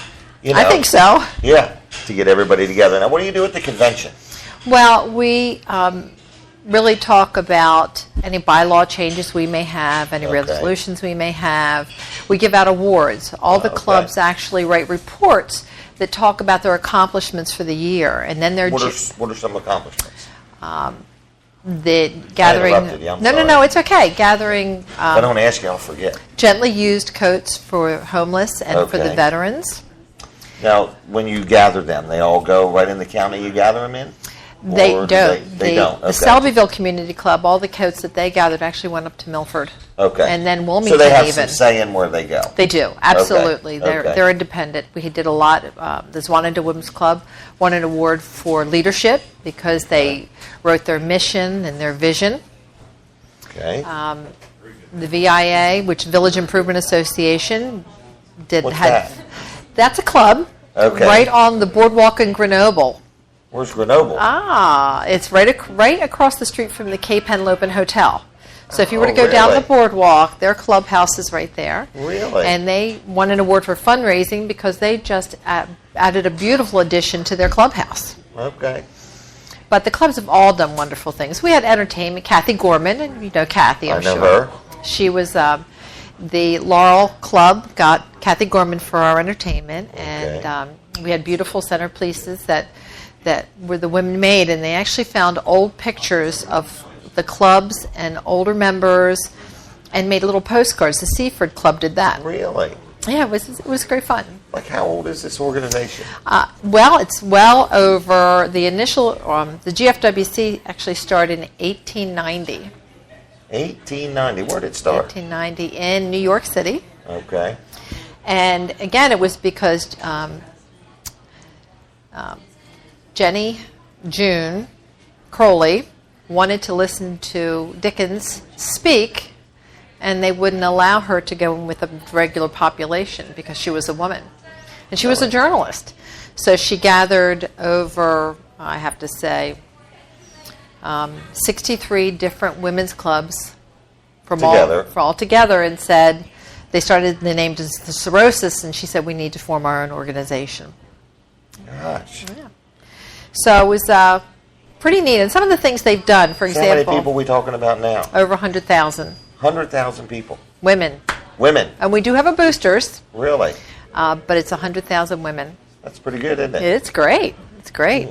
You know, I think so. Yeah, to get everybody together. Now, what do you do at the convention? Well, we really talk about any bylaw changes we may have, any Okay. resolutions we may have. We give out awards. All the Okay. clubs actually write reports that talk about their accomplishments for the year, and then they're What are some accomplishments? the gathering. interrupted you, I'm no, sorry. no, it's okay. Gathering If I don't ask you, I'll forget. gently used coats for homeless and for the Okay. veterans. Now, when you gather them, they all go right in the county you gather them in? They Or don't. They don't. The Okay. Selbyville Community Club, all the coats that they gathered actually went up to Milford. Okay. And then Wilmington So they have even. some say in where they go. They do, absolutely. Okay, okay. They're independent. We did a lot. The Zwanada Women's Club won an award for leadership because they wrote their mission and their vision. Okay. The VIA, which Village Improvement Association, What's that? That's a club Okay. right on the boardwalk in Grenoble. Where's Grenoble? It's right across the street from the Cape Henlopen Hotel. So if you were to Oh, go down really? the boardwalk, their clubhouse is right there. Really? And they won an award for fundraising because they just added a beautiful addition to their clubhouse. Okay. But the clubs have all done wonderful things. We had entertainment. Kathy Gorman, and you know Kathy, I'm I know sure. her. She was the Laurel Club got Kathy Gorman for our entertainment, Okay. and we had beautiful centerpieces that were the women made, and they actually found old pictures of the clubs and older members, and made little postcards. The Seaford Club did that. Really? Yeah, it was great fun. Like, how old is this organization? Well, it's well over the initial. The GFWC actually started in 1890. 1890. Where did it start? 1890 in New York City. Okay. And again, it was because Jenny June Crowley wanted to listen to Dickens speak, and they wouldn't allow her to go in with the regular population because she was a woman. And she was a journalist. So she gathered over, I have to say, 63 different women's clubs from all together, and said, they started the name as the Cirrhosis, and she said, we need to form our own organization. Gosh. Yeah. So it was pretty neat. And some of the things they've done, for So how many example, people are we talking about now? over 100,000 100,000 people. women. Women. And we do have a boosters, Really? but it's 100,000 women. That's pretty good, isn't it? It's great. It's great.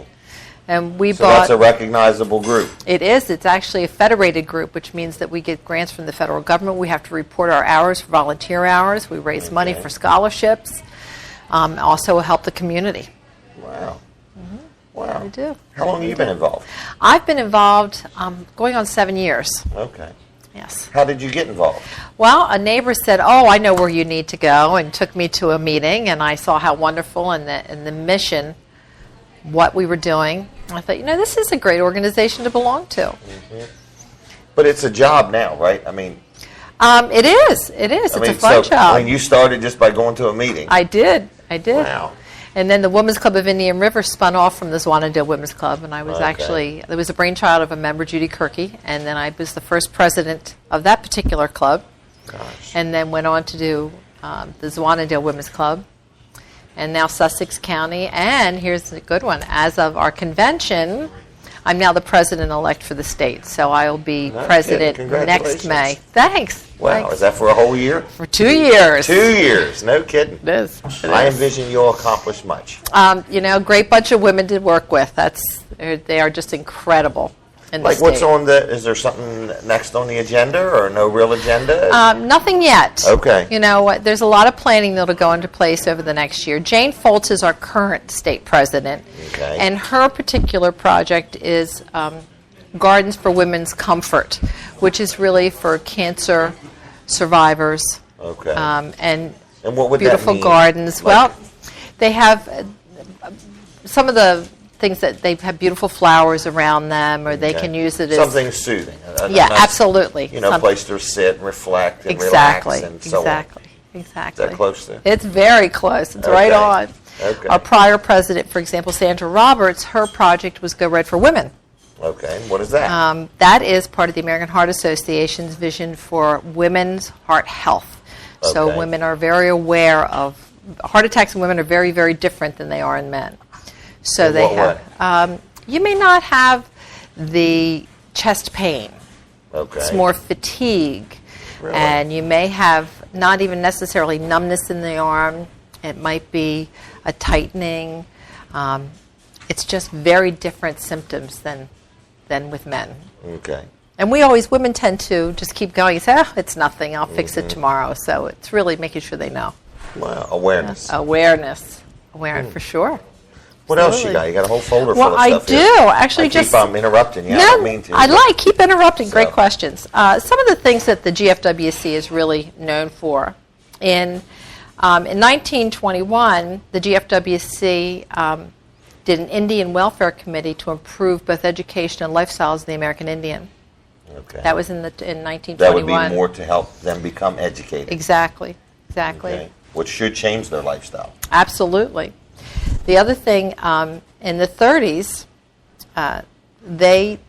And we So bought. that's a recognizable group. It is. It's actually a federated group, which means that we get grants from the federal government. We have to report our hours for volunteer hours. We raise money Okay. for scholarships. Also help the community. Wow. Wow. We do. How long have you been involved? I've been involved going on 7 years. Okay. Yes. How did you get involved? Well, a neighbor said, "Oh, I know where you need to go," and took me to a meeting, and I saw how wonderful and the mission, what we were doing. I thought, this is a great organization to belong to. But it's a job now, right? I mean, It is. It's a fun job. I mean, you started just by going to a meeting. I did. Wow. And then the Women's Club of Indian River spun off from the Zwanadale Women's Club, and I was Okay. it was a brainchild of a member, Judy Kirky, and then I was the first president of that particular club, Gosh. and then went on to do the Zwanadale Women's Club, and now Sussex County, and here's a good one, as of our convention, I'm now the president-elect for the state, so I'll be No president kidding. next Congratulations. May. Thanks. Wow. Thanks. Is that for a whole year? For 2 years. 2 years. No kidding. It is. I envision you'll accomplish much. Great bunch of women to work with. They are just incredible in the Like, what's state. is there something next on the agenda or no real agenda? Nothing yet. Okay. There's a lot of planning that'll go into place over the next year. Jane Foltz is our current state president, Okay. and her particular project is Gardens for Women's Comfort, which is really for cancer survivors. Okay. And what would beautiful that mean? gardens. Like- Well, they have some of the things that they have beautiful flowers around them, or they Okay. can use it as Something soothing. Yeah, absolutely. Place to sit and reflect and Exactly. relax and so Exactly. on. Exactly. Is that close to? It's very close. It's right Okay. on. Okay. Our prior president, for example, Sandra Roberts, her project was Go Red for Women. Okay. What is that? That is part of the American Heart Association's vision for women's heart health. So Okay. women are very aware of heart attacks in women are very, very different than they are in men. So In they what have. You may not have the chest pain. Okay. It's more fatigue. Really? And you may have not even necessarily numbness in the arm. It might be a tightening. It's just very different symptoms than with men. Okay. And women tend to just keep going and say, oh, it's nothing, I'll fix it tomorrow. So it's really making sure they know. Wow. Awareness. Awareness for sure. What else you got? You got a whole folder full of Well, I stuff do. here. Actually, I keep interrupting you. I don't mean to. Keep interrupting. Great So. questions. Some of the things that the GFWC is really known for. In 1921, the GFWC did an Indian Welfare Committee to improve both education and lifestyles of the American Indian. Okay. That was in 1921. That would be more to help them become educated. Exactly. Okay. Which should change their lifestyle. Absolutely. The other thing, in the 30s, they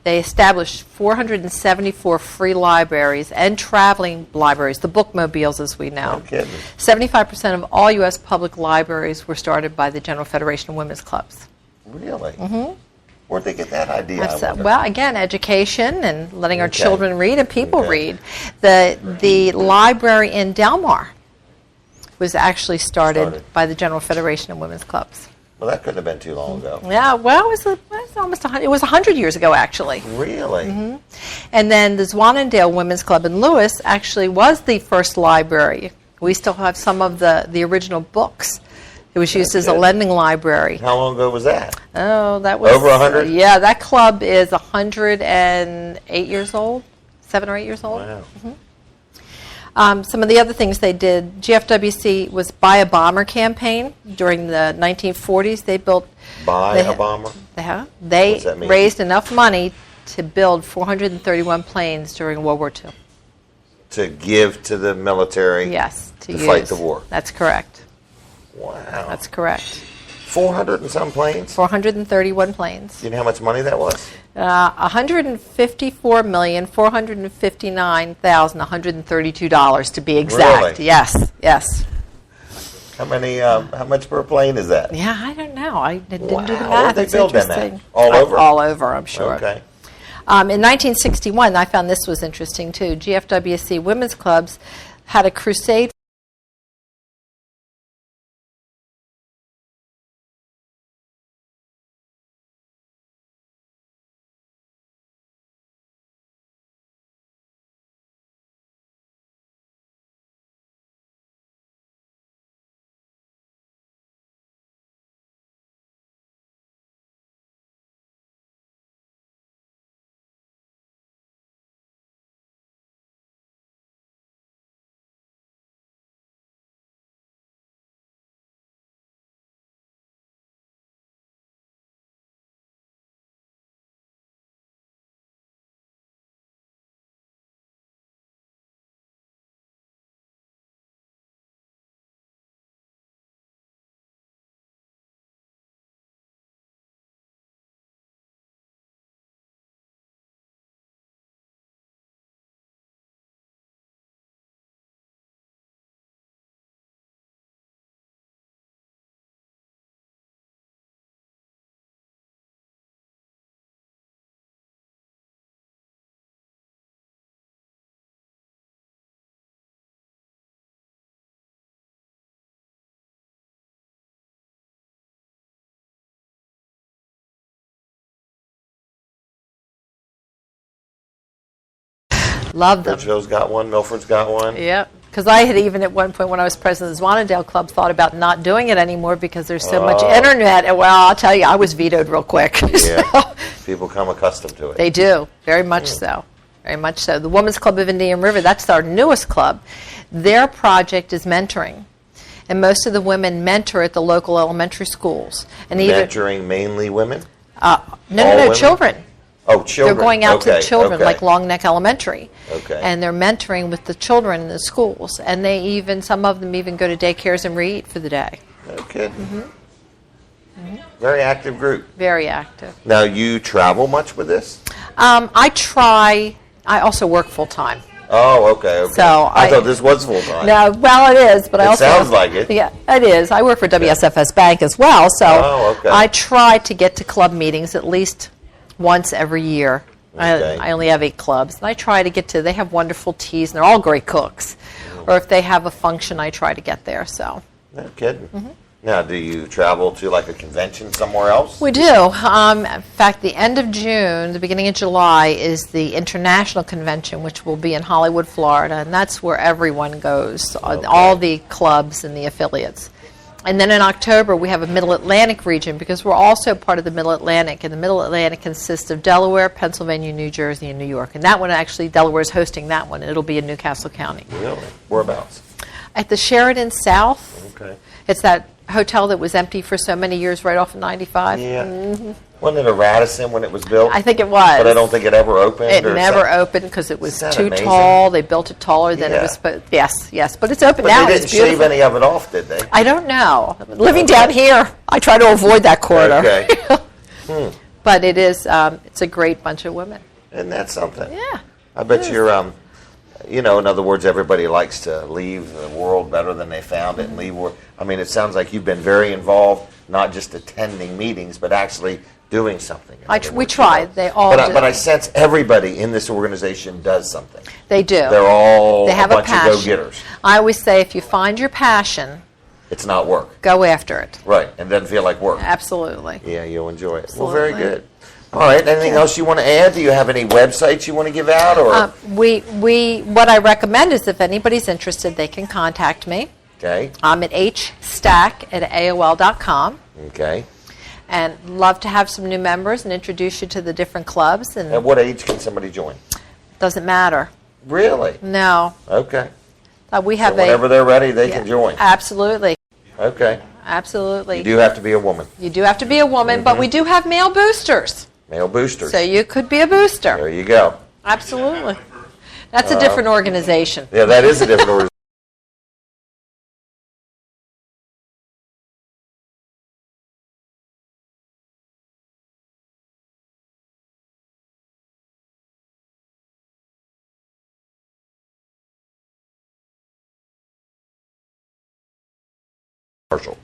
established 474 free libraries and traveling libraries, the bookmobiles as we know. No kidding. 75% of all U.S. public libraries were started by the General Federation of Women's Clubs. Really? Mm-hmm. Where'd they get that idea? Well, again, education and letting our Okay. children read and people Okay. read. The library in Delmar was actually started by the General Federation of Women's Clubs. Well, that couldn't have been too long ago. Yeah, well, it was almost 100. It was 100 years ago, actually. Really? Mm-hmm. And then the Zwannendale Women's Club in Lewis actually was the first library. We still have some of the original books. It was used as a lending library. How long ago was that? Oh, that was Over 100? Yeah, that club is 108 years old, 7 or 8 years old. Wow. Mm-hmm. Some of the other things they did, GFWC was Buy a Bomber campaign during the 1940s. They built... Buy a bomber? They What's that mean? raised enough money to build 431 planes during World War II. To give to the military? Yes, to fight the war? That's correct. Wow. That's correct. 400 and some planes? 431 planes. Do you know how much money that was? $154,459,132 to be exact. Really? Yes, yes. How much per plane is that? Yeah, I don't know. I didn't do the Wow. math. Where'd they It's build them interesting. at? All over? All over, I'm sure. Okay. In 1961, I found this was interesting too. GFWC women's clubs had a crusade. Love them. Litchfield's got one. Milford's got one. Yep. Because I had even at one point when I was president of the Zwannendale Club thought about not doing it anymore because there's so much internet. And well, I'll tell you, I was vetoed real quick. Yeah. So, People become accustomed to it. they do. Very much so. Very much so. The Women's Club of Indian River, that's our newest club. Their project is mentoring. And most of the women mentor at the local elementary schools. And Mentoring mainly women? No, women? children. Oh, children. They're going out to the Okay, children, okay. like Long Neck Elementary. Okay. And they're mentoring with the children in the schools. And some of them even go to daycares and read for the day. No kidding. Very active group. Very active. Now, you travel much with this? I try. I also work full time. Oh, okay. So I thought this was full time. No, well, it is, but I It also sounds like it. Yeah, it is. I work for WSFS Bank as well, so Oh, okay. I try to get to club meetings at least once every year. Okay. I only have 8 clubs, and I try to get to. They have wonderful teas, and they're all great cooks. Or if they have a function, I try to get there. So. No kidding. Now, do you travel to like a convention somewhere else? We do. In fact, the end of June, the beginning of July, is the International Convention, which will be in Hollywood, Florida, and that's where everyone goes, all the clubs and the affiliates. And then in October, we have a Middle Atlantic region because we're also part of the Middle Atlantic, and the Middle Atlantic consists of Delaware, Pennsylvania, New Jersey, and New York. And that one, actually, Delaware is hosting that one. It'll be in Newcastle County. Really? Whereabouts? At the Sheridan South. Okay. It's that hotel that was empty for so many years right off of 95. Yeah. Wasn't it a Radisson when it was built? I think it was. But I don't think it ever opened? It or never something? opened because it was Isn't that too amazing? tall. They built it taller than it Yeah. was supposed. Yes, but it's open But now. they It's didn't shave beautiful. any of it off, did they? I don't know. Living down here, I try to avoid that corridor. Okay. But it is. It's a great bunch of women. Isn't that something? Yeah. I bet you're, in other words, everybody likes to leave the world better than they found it and leave. I mean, it sounds like you've been very involved, not just attending meetings, but actually doing something. We try. They all do. But I sense everybody in this organization does something. They do. They're all They have a a bunch of passion. go-getters. I always say, if you find your passion, It's not work. go after it. Right. And doesn't feel like work. Absolutely. Yeah, you'll enjoy it. Absolutely. Well, very good. All right. Anything else you want to add? Do you have any websites you want to give out? Or What I recommend is if anybody's interested, they can contact me. Okay. I'm at hstack@aol.com. Okay. And love to have some new members and introduce you to the different clubs. And At what age can somebody join? doesn't matter. Really? No. Okay. We So have whenever they're ready, they can join. Absolutely. Okay. Absolutely. You do have to be a woman. You do have to be a woman, but we do have male boosters. Male boosters. So you could be a booster. There you go. Absolutely. That's a different organization. Yeah, that is a different organization. Commercial.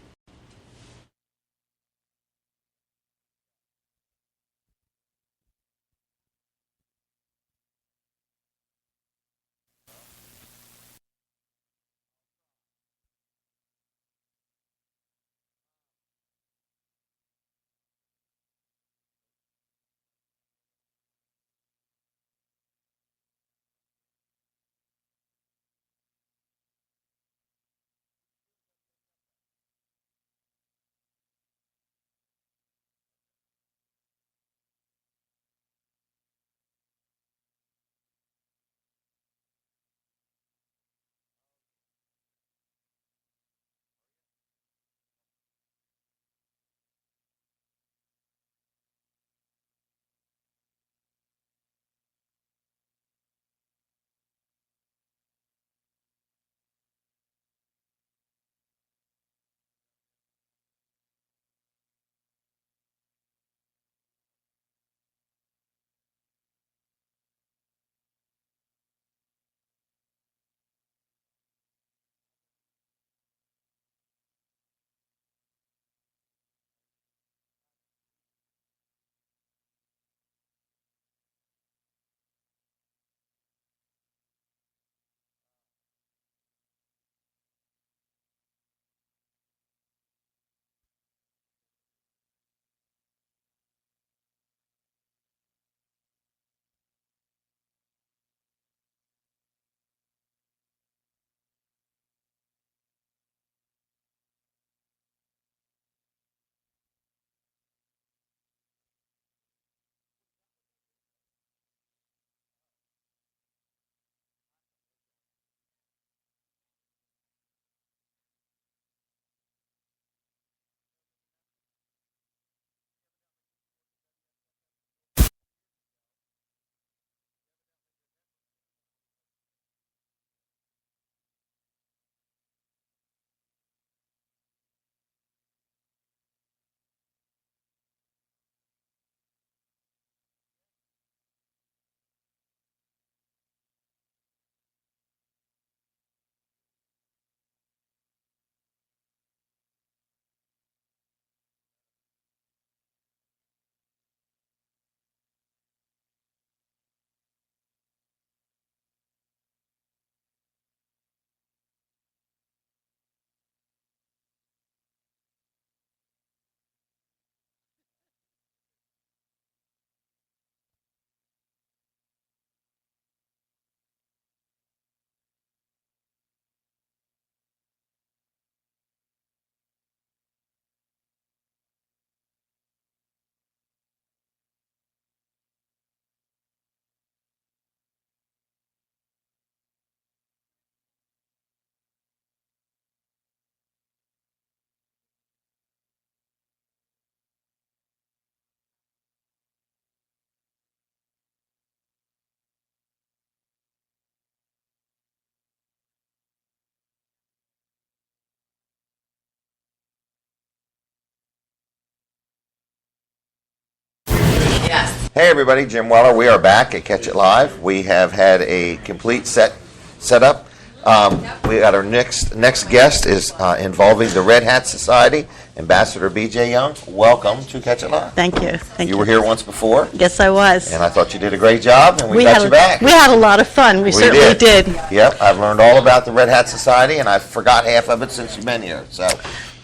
Hey everybody, Jim Weller. We are back at Catch It Live. We have had a complete setup. We got our next guest is involving the Red Hat Society, Ambassador B.J. Young. Welcome to Catch It Live. Thank you. Thank You were here once before, Yes, I was. and I thought you did a great job, and we got you back. We had a lot of fun. We certainly did. Yep, I've learned all about the Red Hat Society, and I forgot half of it since you've been here. So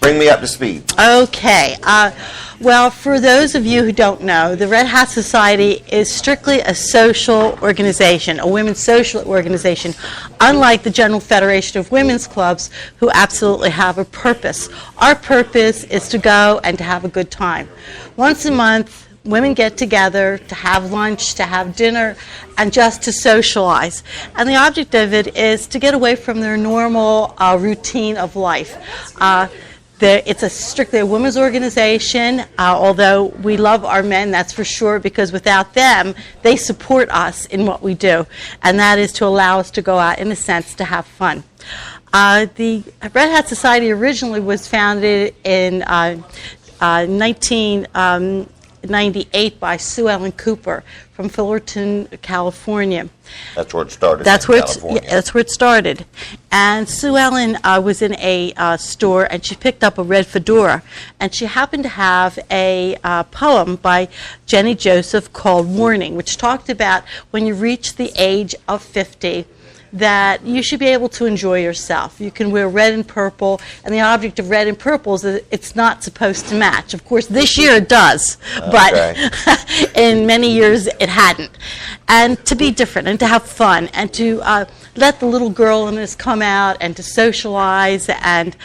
bring me up to speed. Okay. Well, for those of you who don't know, the Red Hat Society is strictly a social organization, a women's social organization, unlike the General Federation of Women's Clubs, who absolutely have a purpose. Our purpose is to go and to have a good time. Once a month, women get together to have lunch, to have dinner, and just to socialize. And the object of it is to get away from their normal routine of life. It's strictly a women's organization, although we love our men, that's for sure, because without them, they support us in what we do, and that is to allow us to go out, in a sense, to have fun. The Red Hat Society originally was founded in 1998 by Sue Ellen Cooper from Fullerton, California. That's where it started. That's where it started. And Sue Ellen was in a store, and she picked up a red fedora, and she happened to have a poem by Jenny Joseph called "Warning," which talked about when you reach the age of 50, that you should be able to enjoy yourself. You can wear red and purple, and the object of red and purple is that it's not supposed to match. Of course, this year it does, but in many years it hadn't. And to be different, and to have fun, and to let the little girl in us come out, and to socialize, and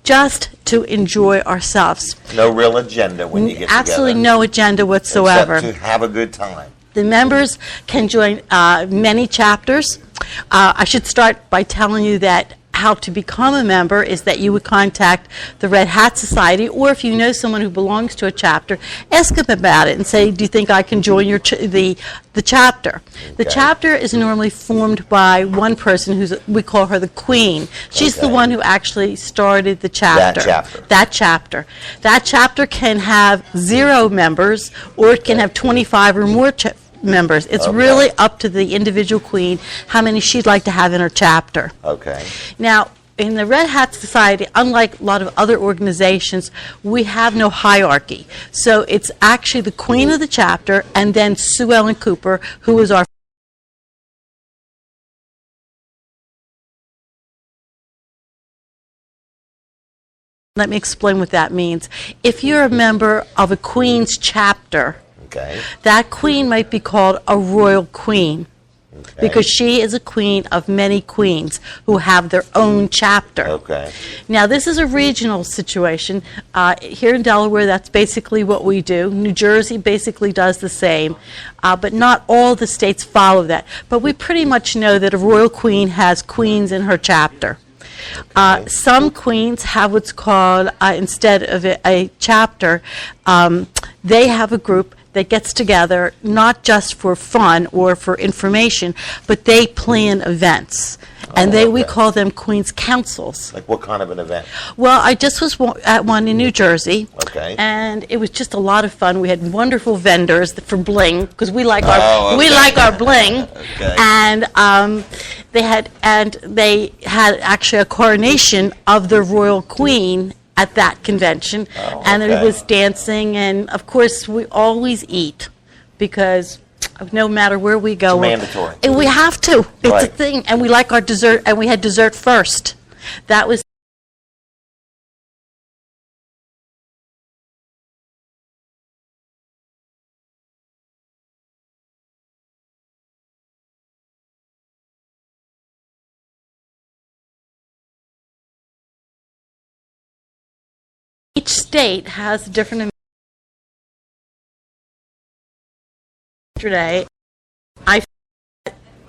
just to enjoy ourselves. No real agenda when you get together. Absolutely no agenda whatsoever. Except to have a good time. The members can join many chapters. I should start by telling you that how to become a member is that you would contact the Red Hat Society, or if you know someone who belongs to a chapter, ask them about it and say, do you think I can join your the chapter? The chapter is normally formed by one person we call her the queen. She's the one who actually started the chapter. That chapter can have 0 members, or it can have 25 or more members. It's really up to the individual queen how many she'd like to have in her chapter. Now, in the Red Hat Society, unlike a lot of other organizations, we have no hierarchy. So it's actually the queen of the chapter, and then Sue Ellen Cooper, who is our Let me explain what that means. If you're a member of a queen's chapter, that queen might be called a royal queen, because she is a queen of many queens who have their own chapter. Now, this is a regional situation. Here in Delaware, that's basically what we do. New Jersey basically does the same, but not all the states follow that. But we pretty much know that a royal queen has queens in her chapter. Some queens have what's called, instead of a chapter, they have a group that gets together not just for fun or for information, but they plan events. And we call them Queen's Councils. Like what kind of an event? Well, I just was at one in New Jersey, and it was just a lot of fun. We had wonderful vendors for bling, because we like our bling. And they had actually a coronation of the royal queen at that convention, and there was dancing, and of course we always eat, because no matter where we go, it's mandatory. And we have to. It's a thing, and we like our dessert, and we had dessert first. That was each state has a different. Yesterday,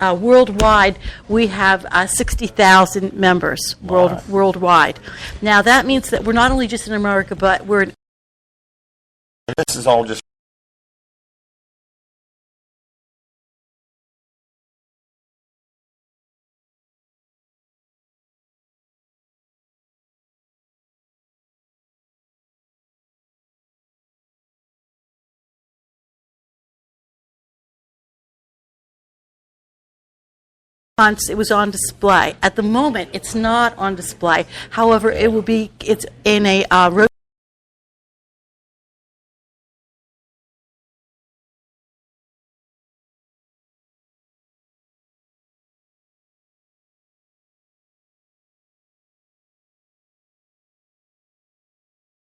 worldwide, we have 60,000 members worldwide. Now, that means that we're not only just in America, but we're in. This is all just months it was on display. At the moment, it's not on display. However, it will be. It's in a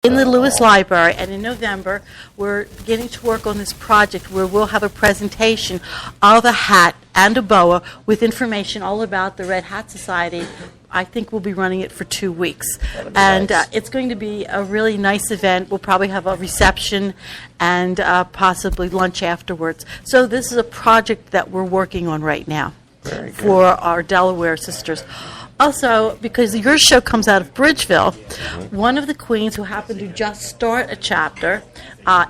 in the Lewis Library, and in November, we're beginning to work on this project where we'll have a presentation of a hat and a boa with information all about the Red Hat Society. I think we'll be running it for 2 weeks. And nice. It's going to be a really nice event. We'll probably have a reception and possibly lunch afterwards. So this is a project that we're working on right now Very good. for our Delaware sisters. Also, because your show comes out of Bridgeville, one of the queens who happened to just start a chapter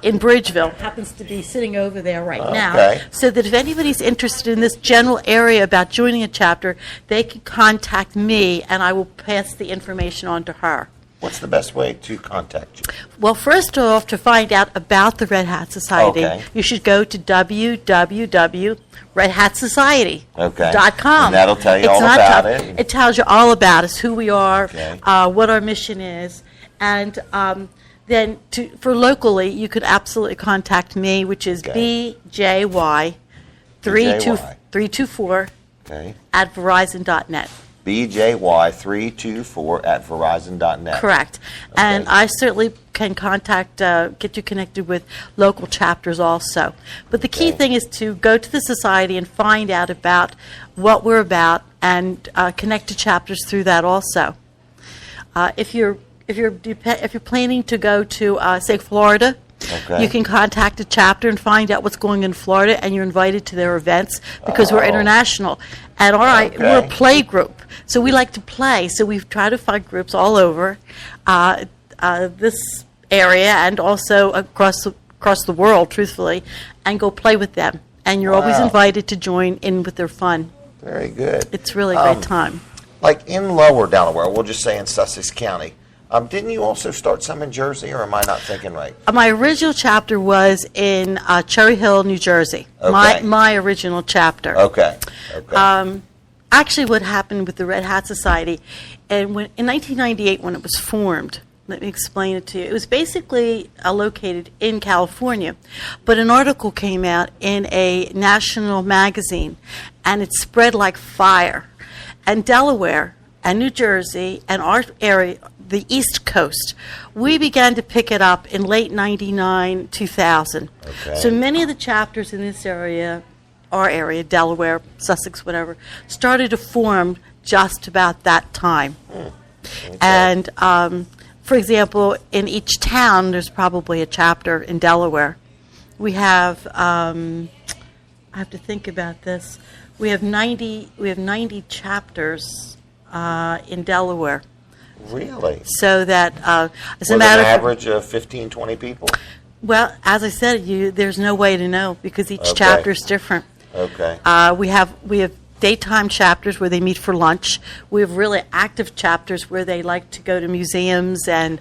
in Bridgeville happens to be sitting over there right now. Okay. So that if anybody's interested in this general area about joining a chapter, they can contact me and I will pass the information on to her. What's the best way to contact you? Well, first off, to find out about the Red Hat Society, Okay. you should go to www.redhatsociety.com. And that'll tell you It's all not about tough. it. It tells you all about us, who we are, Okay. what our mission is, and then for locally, you could absolutely contact me, which is Okay. BJY 324 Okay. at Verizon.net. BJY324 at Verizon.net. Correct. And I certainly can get you connected with local chapters also. But the key Okay. thing is to go to the society and find out about what we're about and connect to chapters through that also. If you're planning to go to say Florida, Okay. you can contact a chapter and find out what's going on in Florida, and you're invited to their events because we're international. And we're a Okay. play group, so we like to play. So we try to find groups all over this area and also across the world, truthfully, and go play with them. And you're always Wow. invited to join in with their fun. Very good. It's really a great time. Like in Lower Delaware, we'll just say in Sussex County, didn't you also start some in Jersey, or am I not thinking right? My original chapter was in Cherry Hill, New Jersey. Okay. My original chapter. Okay. Okay. Actually, what happened with the Red Hat Society, and in 1998 when it was formed, let me explain it to you. It was basically located in California, but an article came out in a national magazine, and it spread like fire. And Delaware and New Jersey and our area, the East Coast, we began to pick it up in late 99, 2000. Okay. So many of the chapters in this area, our area, Delaware, Sussex, whatever, started to form just about that time. Okay. And, for example, in each town, there's probably a chapter in Delaware. We have, I have to think about this. We have 90 chapters in Delaware. Really? So that, as a With matter an of average of 15, 20 people? well, as I said, there's no way to know because each Okay. chapter is different. Okay. We have daytime chapters where they meet for lunch. We have really active chapters where they like to go to museums and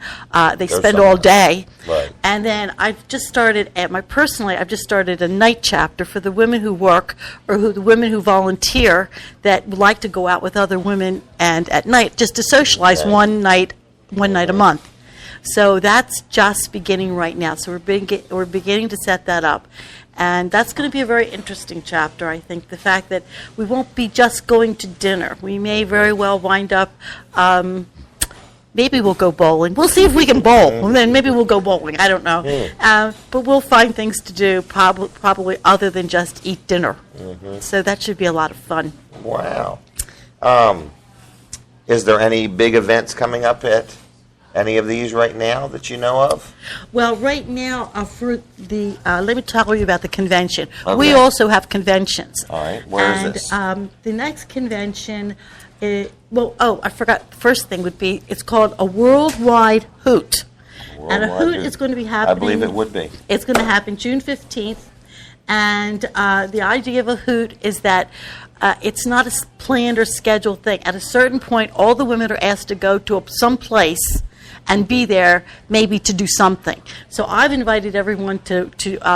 they Go spend somewhere. all day. Right. And then I've just started I've just started a night chapter for the women who work or the women who volunteer that would like to go out with other women and at night just to socialize Okay. one night a month. So that's just beginning right now. So we're beginning to set that up. And that's going to be a very interesting chapter, I think. The fact that we won't be just going to dinner. We may very well wind up, maybe we'll go bowling. We'll see if we can bowl. And then maybe we'll go bowling. I don't know. But we'll find things to do probably other than just eat dinner. So that should be a lot of fun. Wow. Is there any big events coming up at any of these right now that you know of? Well, right now, for the let me tell you about the convention. Okay. We also have conventions. All right. Where is And, this? the next convention, I forgot. The first thing would be it's called a worldwide hoot, and a Worldwide hoot Hoot. is going to be I happening. believe it would be. It's going to happen June 15th, and the idea of a hoot is that it's not a planned or scheduled thing. At a certain point, all the women are asked to go to some place and be there maybe to do something. So I've invited everyone to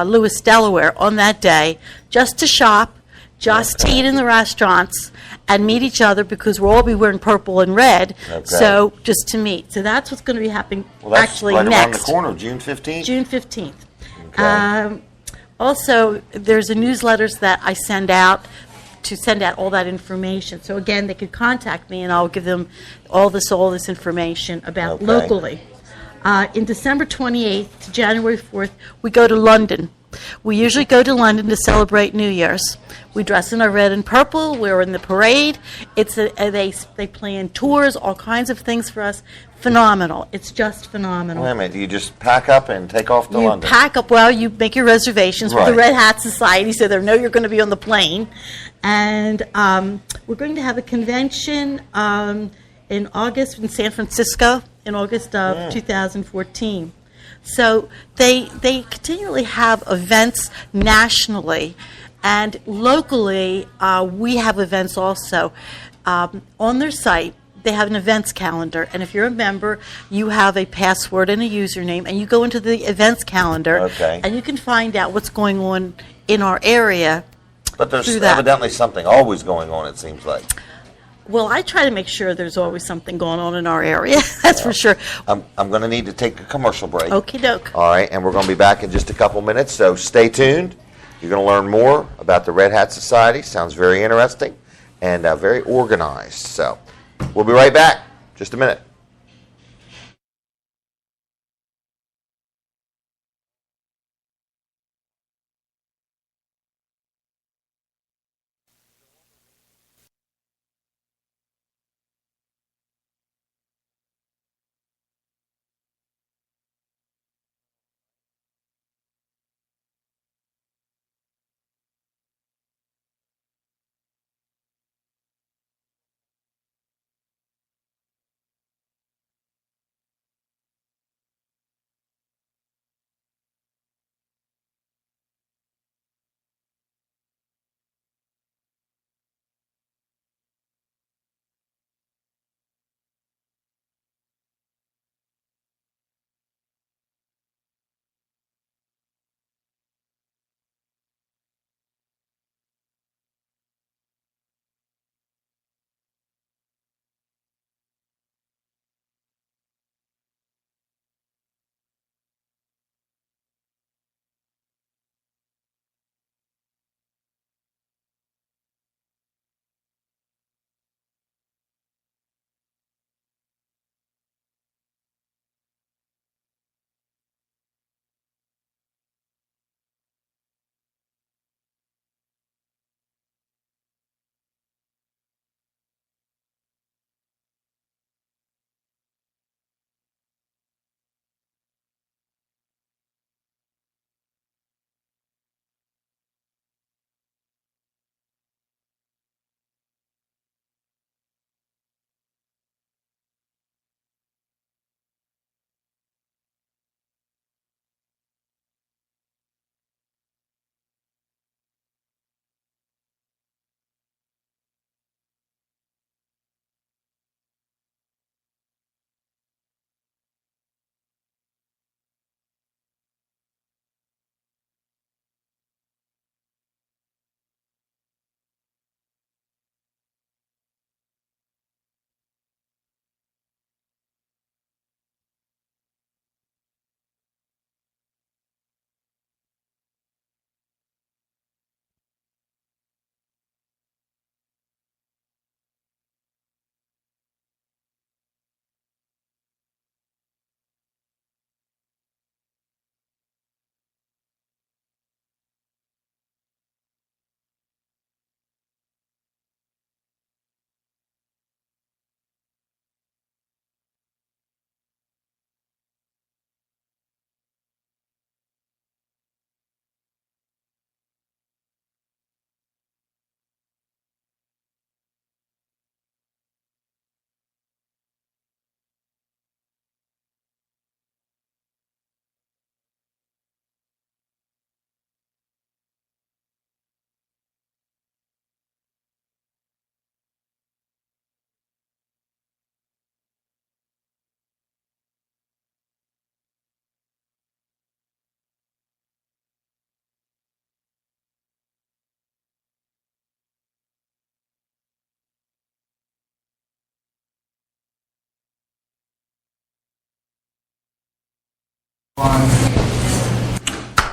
Lewis, Delaware on that day just to shop, just to eat in the restaurants, and meet each other because we'll all be wearing purple and red. Okay. So just to meet. So that's what's going to be happening Well, that's actually right around the next. corner, June 15th. June 15th. Okay. Also, there's a newsletters that I send out to send out all that information. So again, they could contact me, and I'll give them all this information about Okay. locally. In December 28th to January 4th, we go to London. We usually go to London to celebrate New Year's. We dress in our red and purple. We're in the parade. They plan tours, all kinds of things for us. Phenomenal. It's just phenomenal. Wait a minute. Do you just pack up and take off to You London? pack up, well, you make your reservations with the Right. Red Hat Society so they know you're going to be on the plane. And we're going to have a convention in August in San Francisco, in August of 2014. So they continually have events nationally. And locally, we have events also. On their site, they have an events calendar, and if you're a member, you have a password and a username, and you go into the events calendar, Okay. and you can find out what's going on in our area. But there's through that. evidently something always going on, it seems like. Well, I try to make sure there's always something going on in our area, that's for sure. I'm going to need to take a commercial break. Okie doke. All right, and we're going to be back in just a couple minutes, so stay tuned. You're going to learn more about the Red Hat Society. Sounds very interesting and very organized. So we'll be right back. Just a minute.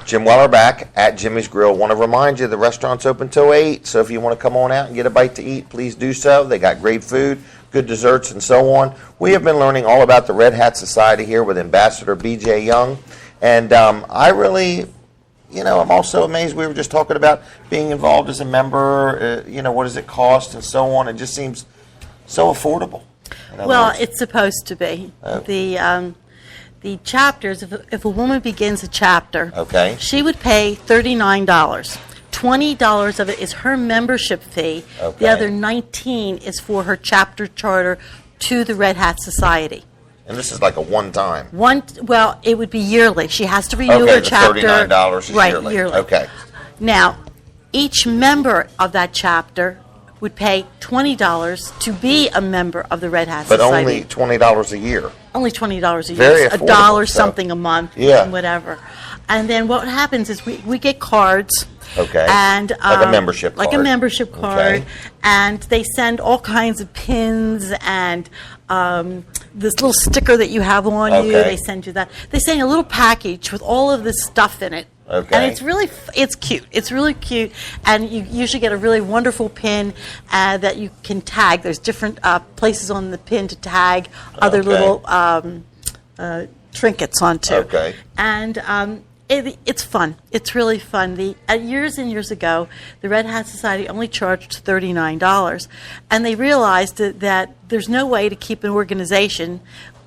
Jim Weller back at Jimmy's Grill. Want to remind you the restaurant's open till 8, so if you want to come on out and get a bite to eat, please do so. They got great food, good desserts, and so on. We have been learning all about the Red Hat Society here with Ambassador B.J. Young, and I really, I'm also amazed. We were just talking about being involved as a member, what does it cost and so on. It just seems so affordable. Well, it's supposed to be. The chapters, if a woman begins a chapter, okay, she would pay $39. $20 of it is her membership fee. Okay. The other $19 is for her chapter charter to the Red Hat Society. And this is like a one-time. Well, it would be yearly. She has to renew her chapter. $39 is right, yearly. Yearly. Okay. Now, each member of that chapter would pay $20 to be a member of the Red Hat But Society. only $20 a year. Only $20 a year. Very It's affordable $1 stuff. something a month, Yeah. whatever. And then what happens is we get cards. Okay. And Like a membership Like a card. membership card. Okay. And they send all kinds of pins and this little sticker that you have on you. Okay. They send you that. They send you a little package with all of this stuff in it. Okay. And it's cute. It's really cute. And you usually get a really wonderful pin that you can tag. There's different places on the pin to tag other Okay. little trinkets onto. Okay. And it's fun. It's really fun. Years and years ago, the Red Hat Society only charged $39. And they realized that there's no way to keep an organization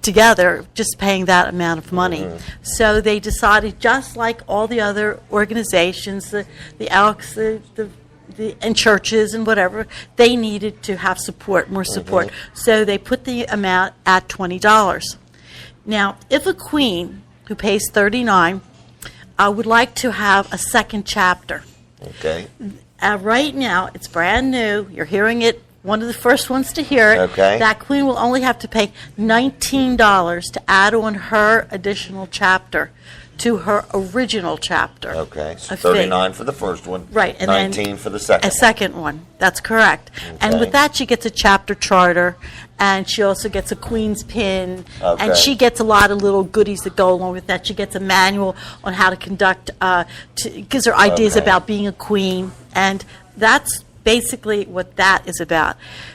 together just paying that amount of money. Mm-hmm. So they decided, just like all the other organizations, the Elks, and churches and whatever, they needed to have support, more support. So they put the amount at $20. Now, if a queen who pays $39 would like to have a second chapter, Okay. right now it's brand new. You're hearing it. One of the first ones to hear it. Okay. That queen will only have to pay $19 to add on her additional chapter to her original chapter. Okay. So A fee. $39 for the first one. Right, and then $19 for the second A second one. That's correct. And Okay. with that, she gets a chapter charter, and she also gets a queen's pin, Okay. and she gets a lot of little goodies that go along with that. She gets a manual on how to conduct, gives her ideas Okay. about being a queen, and that's basically what that is about.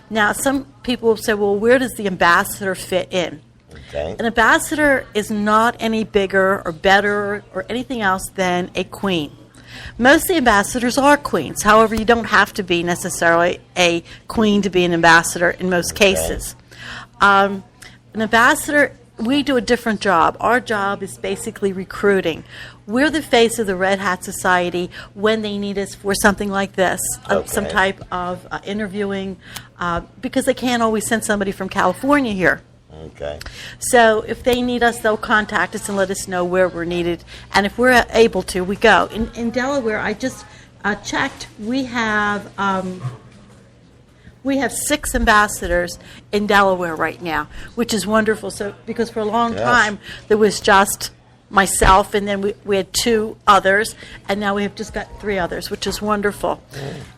Now, some people say, well, where does the ambassador fit in? Okay. An ambassador is not any bigger or better or anything else than a queen. Most of the ambassadors are queens. However, you don't have to be necessarily a queen to be an ambassador in most cases. An ambassador, we do a different job. Our job is basically recruiting. We're the face of the Red Hat Society when they need us for something like this, some Okay. type of interviewing, because they can't always send somebody from California here. Okay. So if they need us, they'll contact us and let us know where we're needed. And if we're able to, we go. In Delaware, I just checked. We have 6 ambassadors in Delaware right now, which is wonderful. So because for a long Yes. time there was just myself, and then we had 2 others, and now we have just got 3 others, which is wonderful.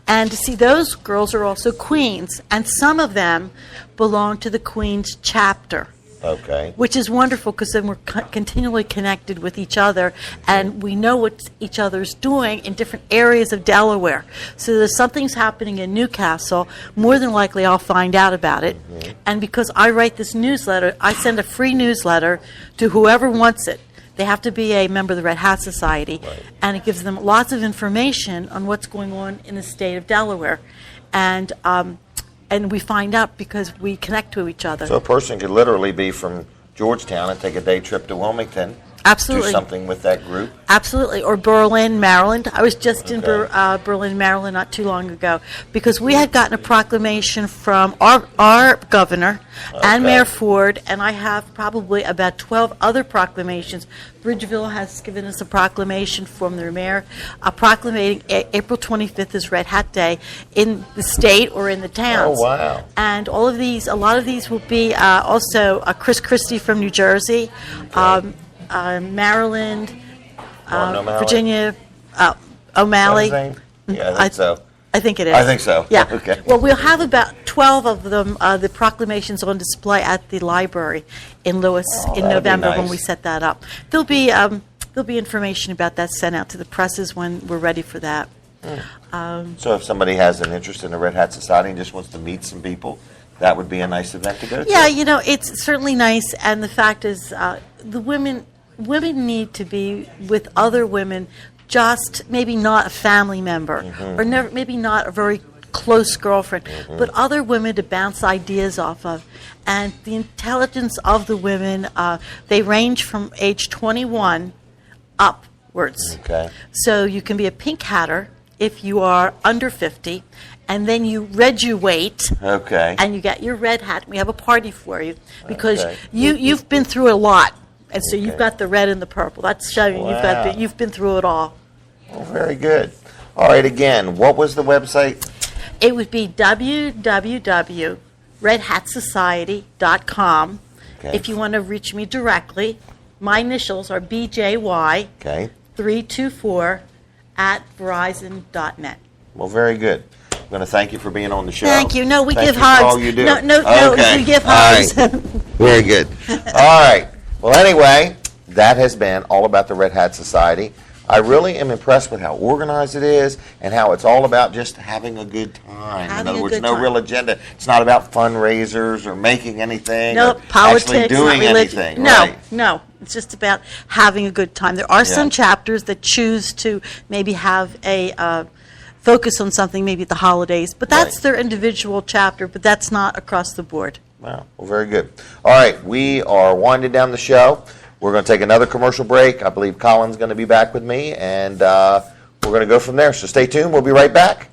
And to see, those girls are also queens, and some of them belong to the Queen's chapter. Okay. Which is wonderful, because then we're continually connected with each other, and we know what each other's doing in different areas of Delaware. So if something's happening in Newcastle, more than likely I'll find out about it. And because I write this newsletter, I send a free newsletter to whoever wants it. They have to be a member of the Red Hat Society, and it gives them lots of information on what's going on in the state of Delaware. And we find out because we connect to each other. So a person could literally be from Georgetown and take a day trip to Wilmington. Absolutely. Do something with that group. Absolutely. Or Berlin, Maryland. I was just in Okay. Berlin, Maryland not too long ago, because we had gotten a proclamation from our governor and Okay. Mayor Ford, and I have probably about 12 other proclamations. Bridgeville has given us a proclamation from their mayor proclamating April 25th as Red Hat Day in the state or in the towns. Oh, wow. And a lot of these will be also Chris Christie from New Jersey, Maryland, Martin O'Malley? Virginia, Is that O'Malley. his name? Yeah, I I- think so. I think it is. I think so. Yeah. Okay. Well, we'll have about 12 of them, the proclamations on display at the library in Lewis in that'd be November when nice. we set that up. There'll be information about that sent out to the presses when we're ready for that. So if somebody has an interest in the Red Hat Society and just wants to meet some people, that would be a nice event to go to. Yeah, it's certainly nice, and the fact is, the women need to be with other women, just maybe not a family member, or never, maybe not a very close girlfriend, but other women to bounce ideas off of. And the intelligence of the women, they range from age 21 upwards. Okay. So you can be a pink hatter if you are under 50, and then you reduate. Okay. And you get your red hat. We have a party for you because Okay. you've been through a lot, and so you've Okay. got the red and the purple. That's showing Wow. you've been through it all. Well, very good. All right, again, what was the website? It would be www.redhatsociety.com. Okay. If you want to reach me directly, my initials are BJY Okay. 324 at verizon.net. Well, very good. I'm going to thank you for being on the show. Thank you. No, we Thank give you for hugs. all you do. No, Okay. we give All hugs. right. Very good. All right. Well, anyway, that has been all about the Red Hat Society. I really am impressed with how organized it is and how it's all about just having a good time. In Having other a words, good no time. real agenda. It's not about fundraisers or making anything No or politics, actually doing not religion. anything. No, Right. no. It's just about having a good time. There are some chapters that choose to maybe have a focus on something, maybe at the holidays, but that's Right. their individual chapter, but that's not across the board. Wow. Well, very good. All right. We are winding down the show. We're going to take another commercial break. I believe Colin's going to be back with me, and we're going to go from there. So stay tuned. We'll be right back.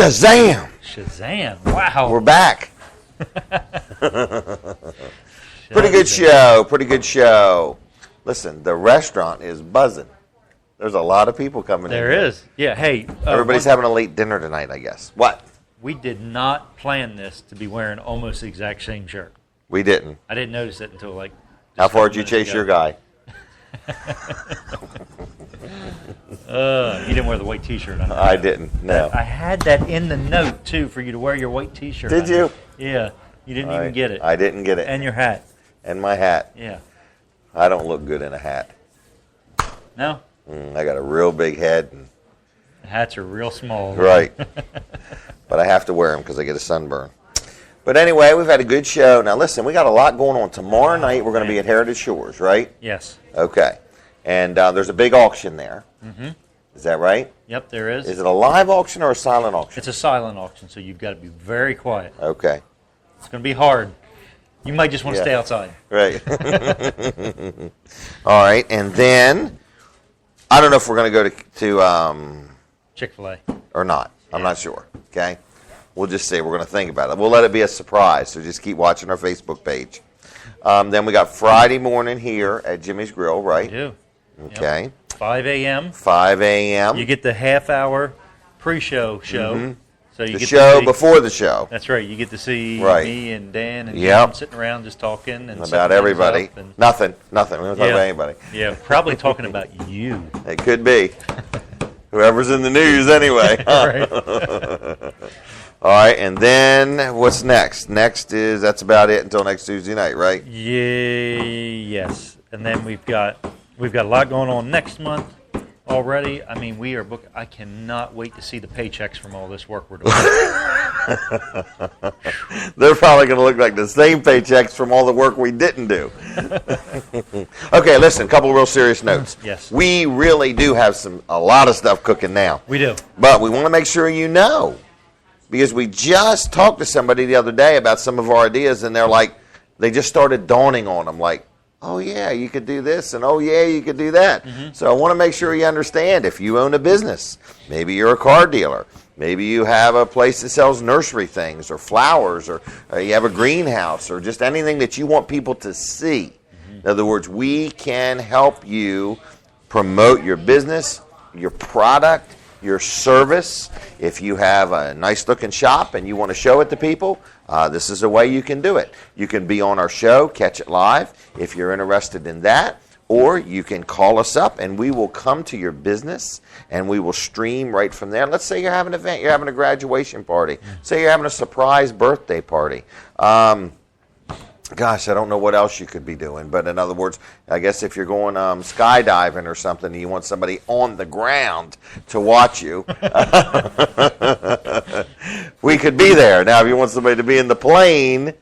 Shazam! Shazam! Wow. We're back. Pretty good show. Pretty good show. Listen, the restaurant is buzzing. There's a lot of people coming in. There is. Yeah. Hey. Everybody's having a late dinner tonight, I guess. What? We did not plan this to be wearing almost the exact same shirt. We didn't. I didn't notice it until like. How far did you chase your guy? You didn't wear the white T-shirt on. I didn't. No. I had that in the note too for you to wear your white T-shirt. Did you? Yeah. You didn't even get it. I didn't get it. And your hat. And my hat. Yeah. I don't look good in a hat. No. I got a real big head. And, hats are real small. right. But I have to wear them because I get a sunburn. But anyway, we've had a good show. Now listen, we got a lot going on. Tomorrow night we're going to be at Heritage Shores, right? Yes. Okay. And there's a big auction there. Mm-hmm. Is that right? Yep, there is. Is it a live auction or a silent auction? It's a silent auction, so you've got to be very quiet. Okay. It's going to be hard. You might just want to stay outside. Right. All right, and then I don't know if we're going to go to Chick-fil-A. or not. I'm not sure. Okay. We'll just say we're going to think about it. We'll let it be a surprise, so just keep watching our Facebook page. Then we got Friday morning here at Jimmy's Grill, right? We do. Okay. Yep. 5 a.m. 5 a.m. You get the half-hour pre-show show. Mm-hmm. So you The get show to see, before the show. That's right. You get to see Right. me and Dan and Yep. John sitting around just talking and About setting things everybody. up and- Nothing. We don't talk about anybody. Yeah, probably talking about you. It could be. Whoever's in the news anyway. Right. All right, and then what's next? Next is, that's about it until next Tuesday night, right? Yes. And then we've got a lot going on next month already. I mean, we are booked. I cannot wait to see the paychecks from all this work we're doing. They're probably going to look like the same paychecks from all the work we didn't do. Okay, listen, a couple of real serious notes. Yes. We really do have a lot of stuff cooking now. We do. But we want to make sure you know. Because we just talked to somebody the other day about some of our ideas, and they just started dawning on them, like, oh, yeah, you could do this, and oh, yeah, you could do that. Mm-hmm. So I want to make sure you understand, if you own a business, maybe you're a car dealer, maybe you have a place that sells nursery things or flowers, or you have a greenhouse, or just anything that you want people to see. Mm-hmm. In other words, we can help you promote your business, your product, your service. If you have a nice looking shop and you want to show it to people, this is a way you can do it. You can be on our show, catch it live, if you're interested in that, or you can call us up and we will come to your business and we will stream right from there. Let's say you're having an event, you're having a graduation party, say you're having a surprise birthday party. Gosh, I don't know what else you could be doing, but in other words, I guess if you're going skydiving or something and you want somebody on the ground to watch you, we could be there. Now, if you want somebody to be in the plane,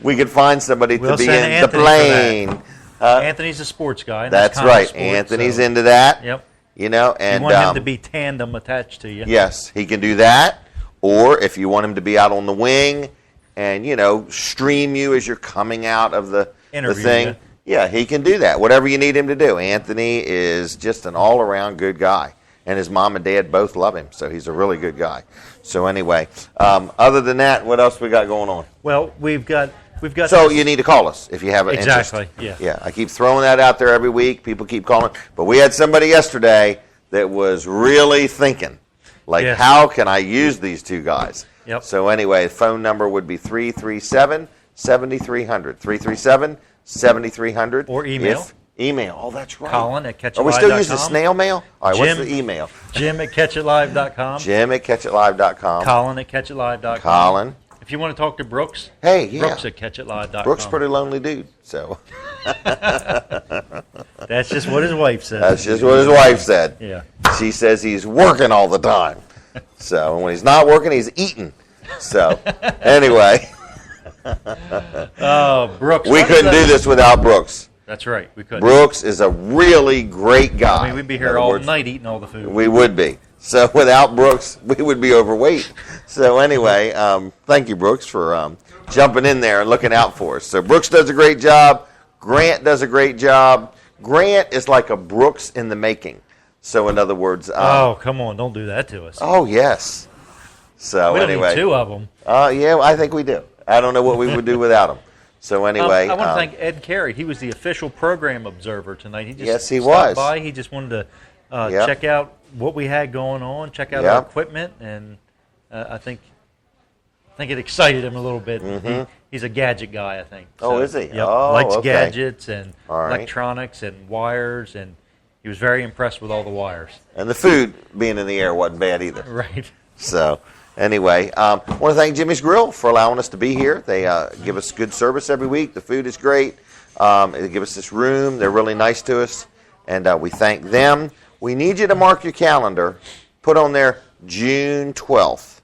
we could find somebody to be in the plane. Anthony's a sports guy. That's right. Sports, Anthony's into that. Yep. You know, and you want him to be tandem attached to you. Yes, he can do that. Or if you want him to be out on the wing and, stream you as you're coming out of the thing. You. Yeah, he can do that. Whatever you need him to do. Anthony is just an all-around good guy. And his mom and dad both love him, so he's a really good guy. So anyway, other than that, what else we got going on? Well, we've got. So you need to call us if you have an interest. Exactly. Yeah. Yeah. I keep throwing that out there every week. People keep calling, but we had somebody yesterday that was really thinking, like, Yes. how can I use these two guys? Yep. So anyway, phone number would be 337-7300. 337-7300. Or email. Email. Oh, that's right. Colin at catchitlive.com. Are we still using snail mail? All right, Jim, what's the email? Jim at catchitlive.com. Jim at catchitlive.com. Colin at catchitlive.com. Colin. If you want to talk to Brooks, Hey, yeah. Brooks at catchitlive.com. Brooks' a pretty lonely dude, so. That's just what his wife said. That's just what his wife said. Yeah. She says he's working all the time. So, and when he's not working, he's eating. So, anyway. Oh, Brooks. We couldn't do this without Brooks. That's right. We couldn't. Brooks is a really great guy. I mean, we'd be here all night eating all the food. We would be. So without Brooks, we would be overweight. So anyway, thank you, Brooks, for jumping in there and looking out for us. So Brooks does a great job. Grant does a great job. Grant is like a Brooks in the making. So in other words... oh, come on. Don't do that to us. Oh, yes. So We don't anyway, need 2 of them. yeah, I think we do. I don't know what we would do without them. So anyway, I want to thank Ed Carey. He was the official program observer tonight. He just Yes, he stopped was. by. He just wanted to Yep. check out what we had going on, check out Yep. our equipment, and I think it excited him a little bit. He's a gadget guy, I think. Oh, is he? Yep. Oh, Likes okay. gadgets and All right. electronics and wires, and he was very impressed with all the wires. and the food being in the air wasn't bad either. Right. So anyway, I want to thank Jimmy's Grill for allowing us to be here. They give us good service every week. The food is great. They give us this room. They're really nice to us, and we thank them. We need you to mark your calendar. Put on there June 12th.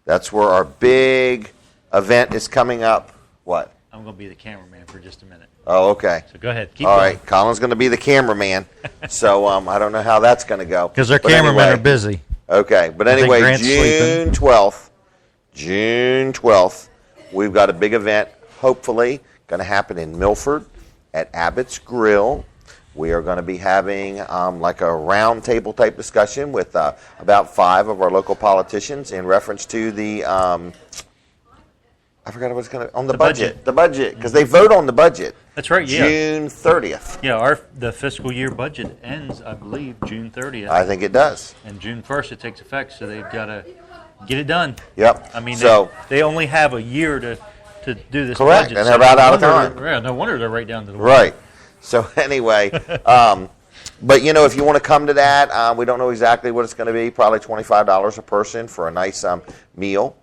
That's where our big event is coming up. What? I'm going to be the cameraman for just a minute. Oh, okay. So go ahead. Keep All going. right. Colin's going to be the cameraman. So I don't know how that's going to go. Because our But cameramen anyway. are busy. Okay, but I think anyway, Grant's June 12th, we've got a big event, hopefully, going to happen in Milford at Abbott's Grill. We are going to be having like a round table type discussion with about 5 of our local politicians in reference to the, I forgot what it's going to, on the budget. The budget, because they vote on the budget. That's right, yeah. June 30th. Yeah, the fiscal year budget ends, I believe, June 30th. I think it does. And June 1st it takes effect, so they've got to get it done. Yep. I mean, so, they only have a year to do this correct, budget. and so they're about no out of wonder- time. Yeah, no wonder they're right down to the wire. Right. So anyway, but if you want to come to that, we don't know exactly what it's going to be. Probably $25 a person for a nice meal,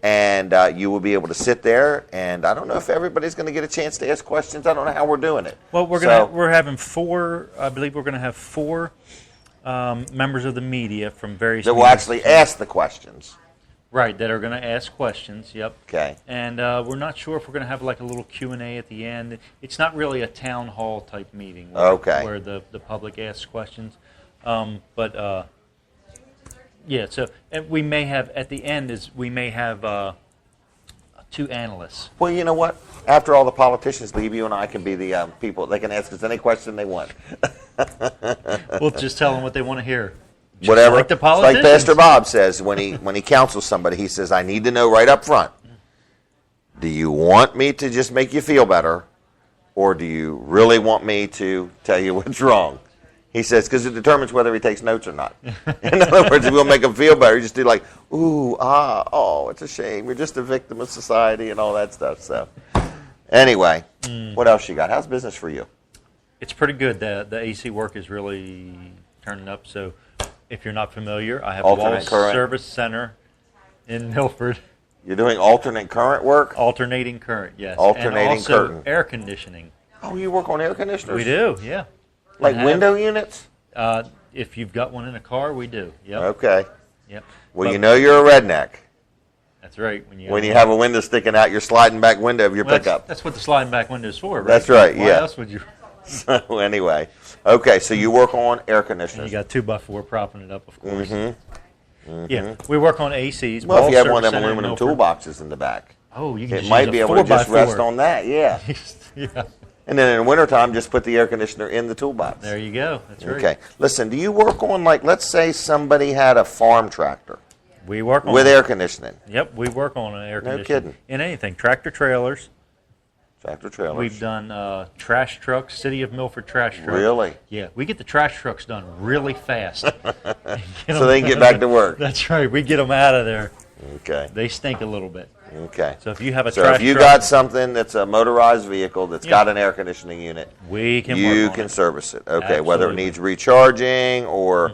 and you will be able to sit there. And I don't know if everybody's going to get a chance to ask questions. I don't know how we're doing it. Well, we're having 4. I believe we're going to have 4 members of the media from various. That will media actually ask the questions. Right, that are going to ask questions. Yep. Okay. And we're not sure if we're going to have like a little Q&A at the end. It's not really a town hall type meeting where the public asks questions. Yeah, so and we may have at the end we may have 2 analysts. Well, you know what? After all the politicians leave, you and I can be the people. They can ask us any question they want. We'll just tell them what they want to hear. Just Whatever. like the It's like politicians. Pastor Bob says when he counsels somebody, he says, I need to know right up front, do you want me to just make you feel better, or do you really want me to tell you what's wrong? He says, because it determines whether he takes notes or not. In other words, if we'll make him feel better, you just do like, ooh, it's a shame. You're just a victim of society and all that stuff. So anyway, what else you got? How's business for you? It's pretty good. The AC work is really turning up. So if you're not familiar, I have a Alternate wall current. service center in Milford. You're doing alternate current work? Alternating current, yes. Alternating and also current. air conditioning. Oh, you work on air conditioners? We do, yeah. Like And window units? If you've got one in a car, we do. Yep. Okay. Yep. Well, But you know you're a redneck. That's right. When you have a window sticking out your sliding back window of your well, pickup. That's what the sliding back window is for, right? That's right, Why yeah. else would you? So anyway, okay, so you work on air And conditioners. you got 2x4 propping it up, of course. Yeah, we work on ACs. Well, if you have one of Wall them service aluminum center in toolboxes in the back, Oh, you can it just might use be a able to just 4x4. rest on that, yeah. Yeah, And then in the wintertime, just put the air conditioner in the toolbox. there you go. That's right. Okay. Listen, do you work on, like, let's say somebody had a farm tractor We work on with air conditioning, Yep, we work on an air No conditioner. kidding. In anything, tractor trailers. tractor trailers? We've done trash trucks, City of Milford trash trucks. Really? Yeah, we get the trash trucks done really fast. So they can get back to work. That's right. We get them out of there. Okay. They stink a little bit. Okay. So if you have a So trash if you truck, got something that's a motorized vehicle that's Yeah. got an air conditioning unit, we can you work on can it. service it. Okay, whether it Absolutely. needs recharging or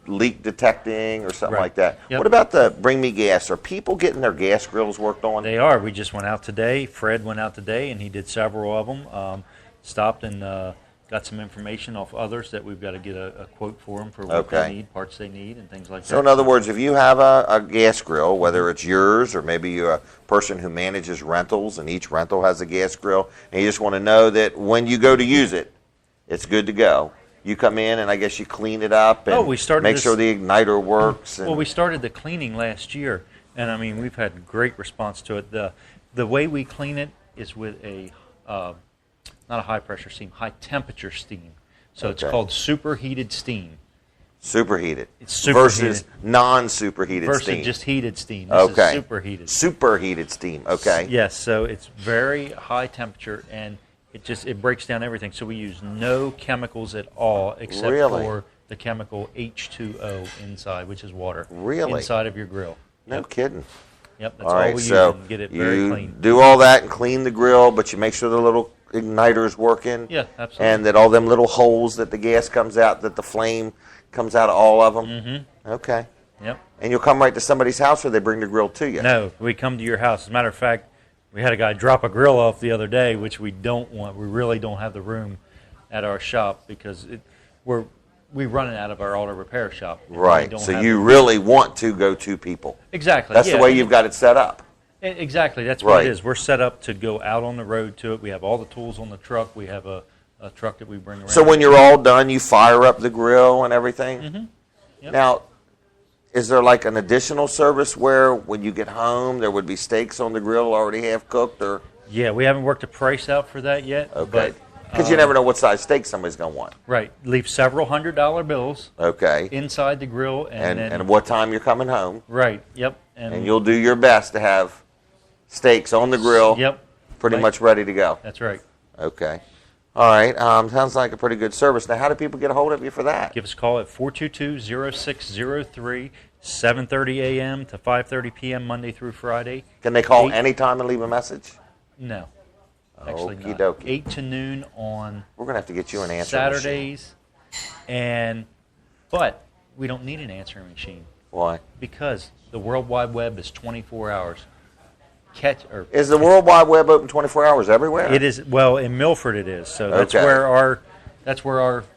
leak detecting or something Right. like that. Yep. What about the Bring Me Gas? Are people getting their gas grills worked on? They are. We just went out today. Fred went out today, and he did several of them. Stopped and got some information off others that we've got to get a quote for them for what Okay. they need, parts they need, and things like that. So in other words, if you have a gas grill, whether it's yours or maybe you're a person who manages rentals and each rental has a gas grill, and you just want to know that when you go to use it, it's good to go. You come in and I guess you clean it up and we started make this- sure the igniter works. And, Well, we started the cleaning last year, and I mean we've had great response to it. The way we clean it is with a not a high pressure steam, high temperature steam. So it's Okay. called superheated steam, Superheated. It's superheated. Versus non-superheated versus steam. just heated steam. This Okay. is superheated. Superheated steam. Okay. Yes, so it's very high temperature and it breaks down everything. So we use no chemicals at all except Really? for the chemical H2O inside, which is water. Really? Inside of your grill. No kidding. Yep, that's All all right, we so use and get it very you clean. do all that and clean the grill, but you make sure the little igniter's working. Yeah, absolutely. And that all them little holes that the gas comes out, that the flame comes out of all of them. Mm-hmm. Okay. Yep. And you'll come right to somebody's house, or they bring the grill to you? No, we come to your house. As a matter of fact, we had a guy drop a grill off the other day, which we don't want. We really don't have the room at our shop because we're running out of our auto repair shop. And we Right. don't So have you the- really want to go to people. Exactly. That's yeah. the way you've got it set up. Exactly. That's what Right. it is. We're set up to go out on the road to it. We have all the tools on the truck. We have a truck that we bring around. So when you're all done, you fire up the grill and everything? Mm-hmm. Yep. Now, is there like an additional service where when you get home there would be steaks on the grill already half cooked? Or Yeah, we haven't worked a price out for that yet. okay. But, Because you never know what size steak somebody's going to want. right. Leave several $100 bills Okay. inside the grill. And what time you're coming home. Right. Yep. And you'll do your best to have steaks on the grill. Yep. Pretty Right. much ready to go. That's right. Okay. All right. Sounds like a pretty good service. Now, how do people get a hold of you for that? Give us a call at 422-0603, 7:30 a.m. to 5:30 p.m. Monday through Friday. Can they call 8 anytime and leave a message? No. Actually Okie not. dokie. 8 to noon on We're going to have to get you an answering machine. Saturdays. But we don't need an answering machine Why? because the World Wide Web is 24 hours. Is the World Wide Web open 24 hours everywhere? It is, well, in Milford it is. So that's Okay. where our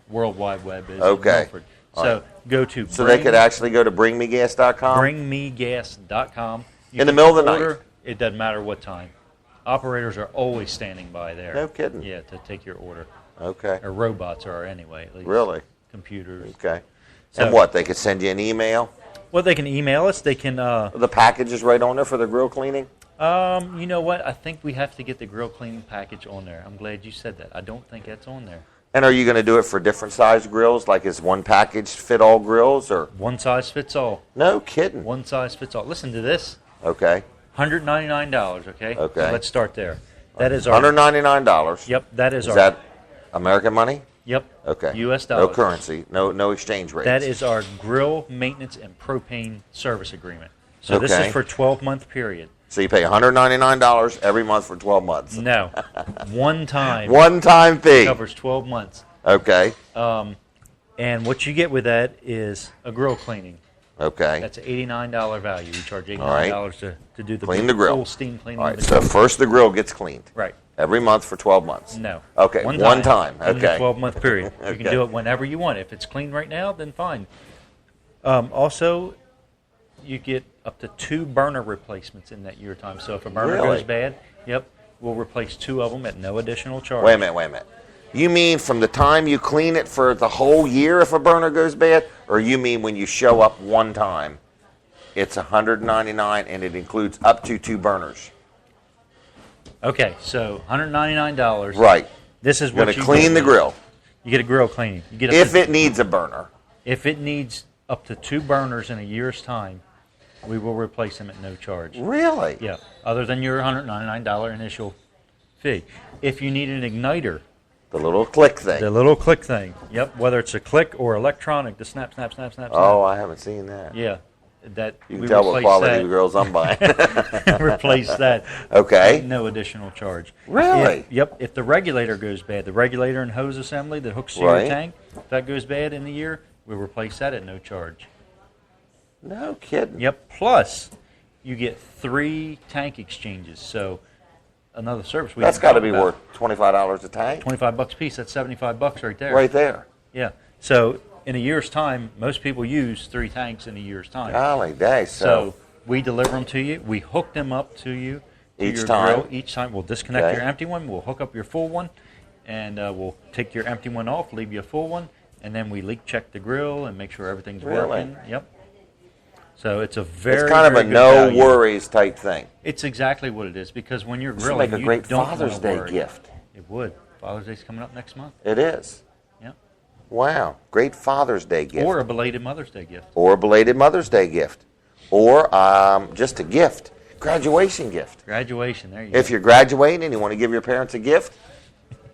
World Wide Web is. Okay. In Milford. All So right. go to So they could actually go to bringmegas.com? bringmegas.com. You In the can middle of the order, night? It doesn't matter what time. Operators are always standing by there. No kidding. Yeah, to take your order. Okay. Or robots are anyway, at least. Really? Computers. Okay. So- And what? They could send you an email? Well, they can email us. They can. The package is right on there for the grill cleaning? You know what? I think we have to get the grill cleaning package on there. I'm glad you said that. I don't think that's on there. And are you going to do it for different size grills? Like is one package fit all grills? Or One size fits all. no kidding. One size fits all. Listen to this. Okay. $199. Okay. Okay. So let's start there. That is our. $199. Yep. That is Is our. that American money? Yep. Okay. U.S. No dollars. currency. No exchange rates. That is our grill maintenance and propane service agreement. So this Okay. is for a 12-month period. So you pay $199 every month for 12 months. No. One time. One-time fee. Covers 12 months. Okay. And what you get with that is a grill cleaning. Okay. That's an $89 value. We charge $89 right. to do the Clean the grill. full steam cleaning. All of right. the So grill. first the grill gets cleaned. Right. Every month for 12 months. No. Okay. One time. In the Okay. 12-month period. You can Okay. do it whenever you want. If it's clean right now, then fine. Also, you get up to 2 burner replacements in that year time. So if a burner Really? goes bad, yep, we'll replace 2 of them at no additional charge. Wait a minute. You mean from the time you clean it for the whole year if a burner goes bad? Or you mean when you show up one time, it's $199 and it includes up to 2 burners? Okay, so $199. Right. This is You're what going to you clean get. the grill. You get a grill cleaning. You get up If to, it needs a burner. if it needs up to 2 burners in a year's time, we will replace them at no charge. Really? Yeah, other than your $199 initial fee. If you need an igniter, The little click thing. the little click thing, yep, whether it's a click or electronic, the snap, snap, snap, snap, snap. Oh, I haven't seen that. Yeah, that You we can tell what replace quality that, of grills I'm buying. replace that Okay. at no additional charge. Really? If the regulator goes bad, the regulator and hose assembly that hooks to Right. your tank, if that goes bad in the year, we'll replace that at no charge. No kidding. Yep. Plus, you get 3 tank exchanges. So another service. That's got to be worth $25 a tank. $25 a piece. That's $75 right there. Right there. Yeah. So in a year's time, most people use 3 tanks in a year's time. Golly day. So we deliver them to you. We hook them up to you. To Each your time? Grill. Each time. We'll disconnect Okay. your empty one. We'll hook up your full one. And we'll take your empty one off, leave you a full one. And then we leak check the grill and make sure everything's Really? working. Yep. So it's a very, it's kind of very a good no value. worries type thing. It's exactly what it is because when you're This would grilling, make a you great don't Father's wanna Day worry. gift. It would. Father's Day's coming up next month. It is. Yep. Wow. Great Father's Day gift. Or a belated Mother's Day gift. Or a belated Mother's Day gift. Or just a gift. Graduation gift. Graduation, there you go. If you're graduating and you want to give your parents a gift,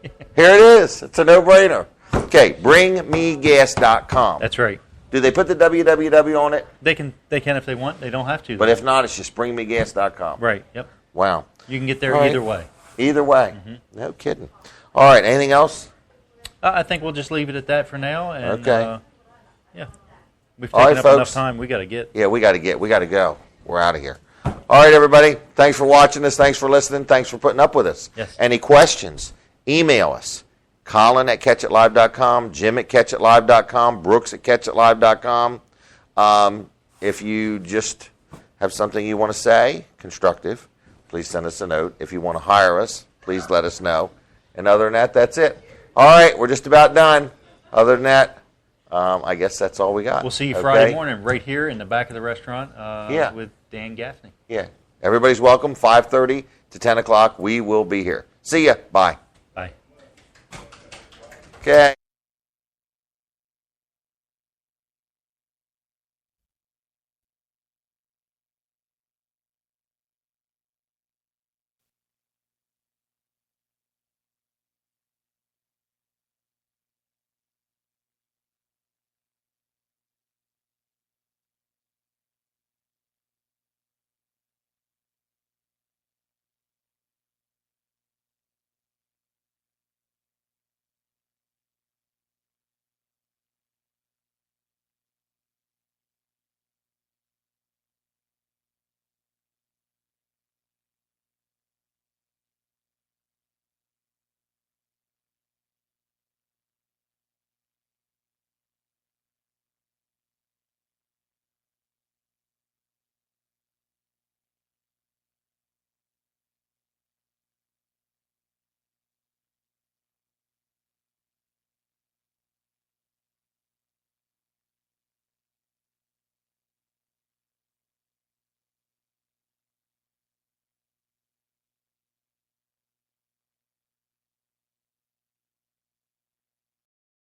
here it is. It's a no-brainer. Okay, bringmegas.com. That's right. Do they put the www on it? They can if they want. They don't have to. But if not, it's just bringmegas.com. Right, yep. Wow. You can get there All right. either way. Either way. No kidding. All right, anything else? I think we'll just leave it at that for now. And, Okay. Yeah. We've All taken right, up folks. enough time. We got to get. Yeah, we got to go. We're out of here. All right, everybody. Thanks for watching us. Thanks for listening. Thanks for putting up with us. Yes. Any questions? Email us. Colin at catchitlive.com, Jim at catchitlive.com, Brooks at catchitlive.com. If you just have something you want to say, constructive, please send us a note. If you want to hire us, please let us know. And other than that, that's it. All right, we're just about done. Other than that, I guess that's all we got. We'll see you Okay? Friday morning right here in the back of the restaurant Yeah. with Dan Gaffney. Yeah. Everybody's welcome, 5:30 to 10 o'clock. We will be here. See ya. Bye. Bye. Okay.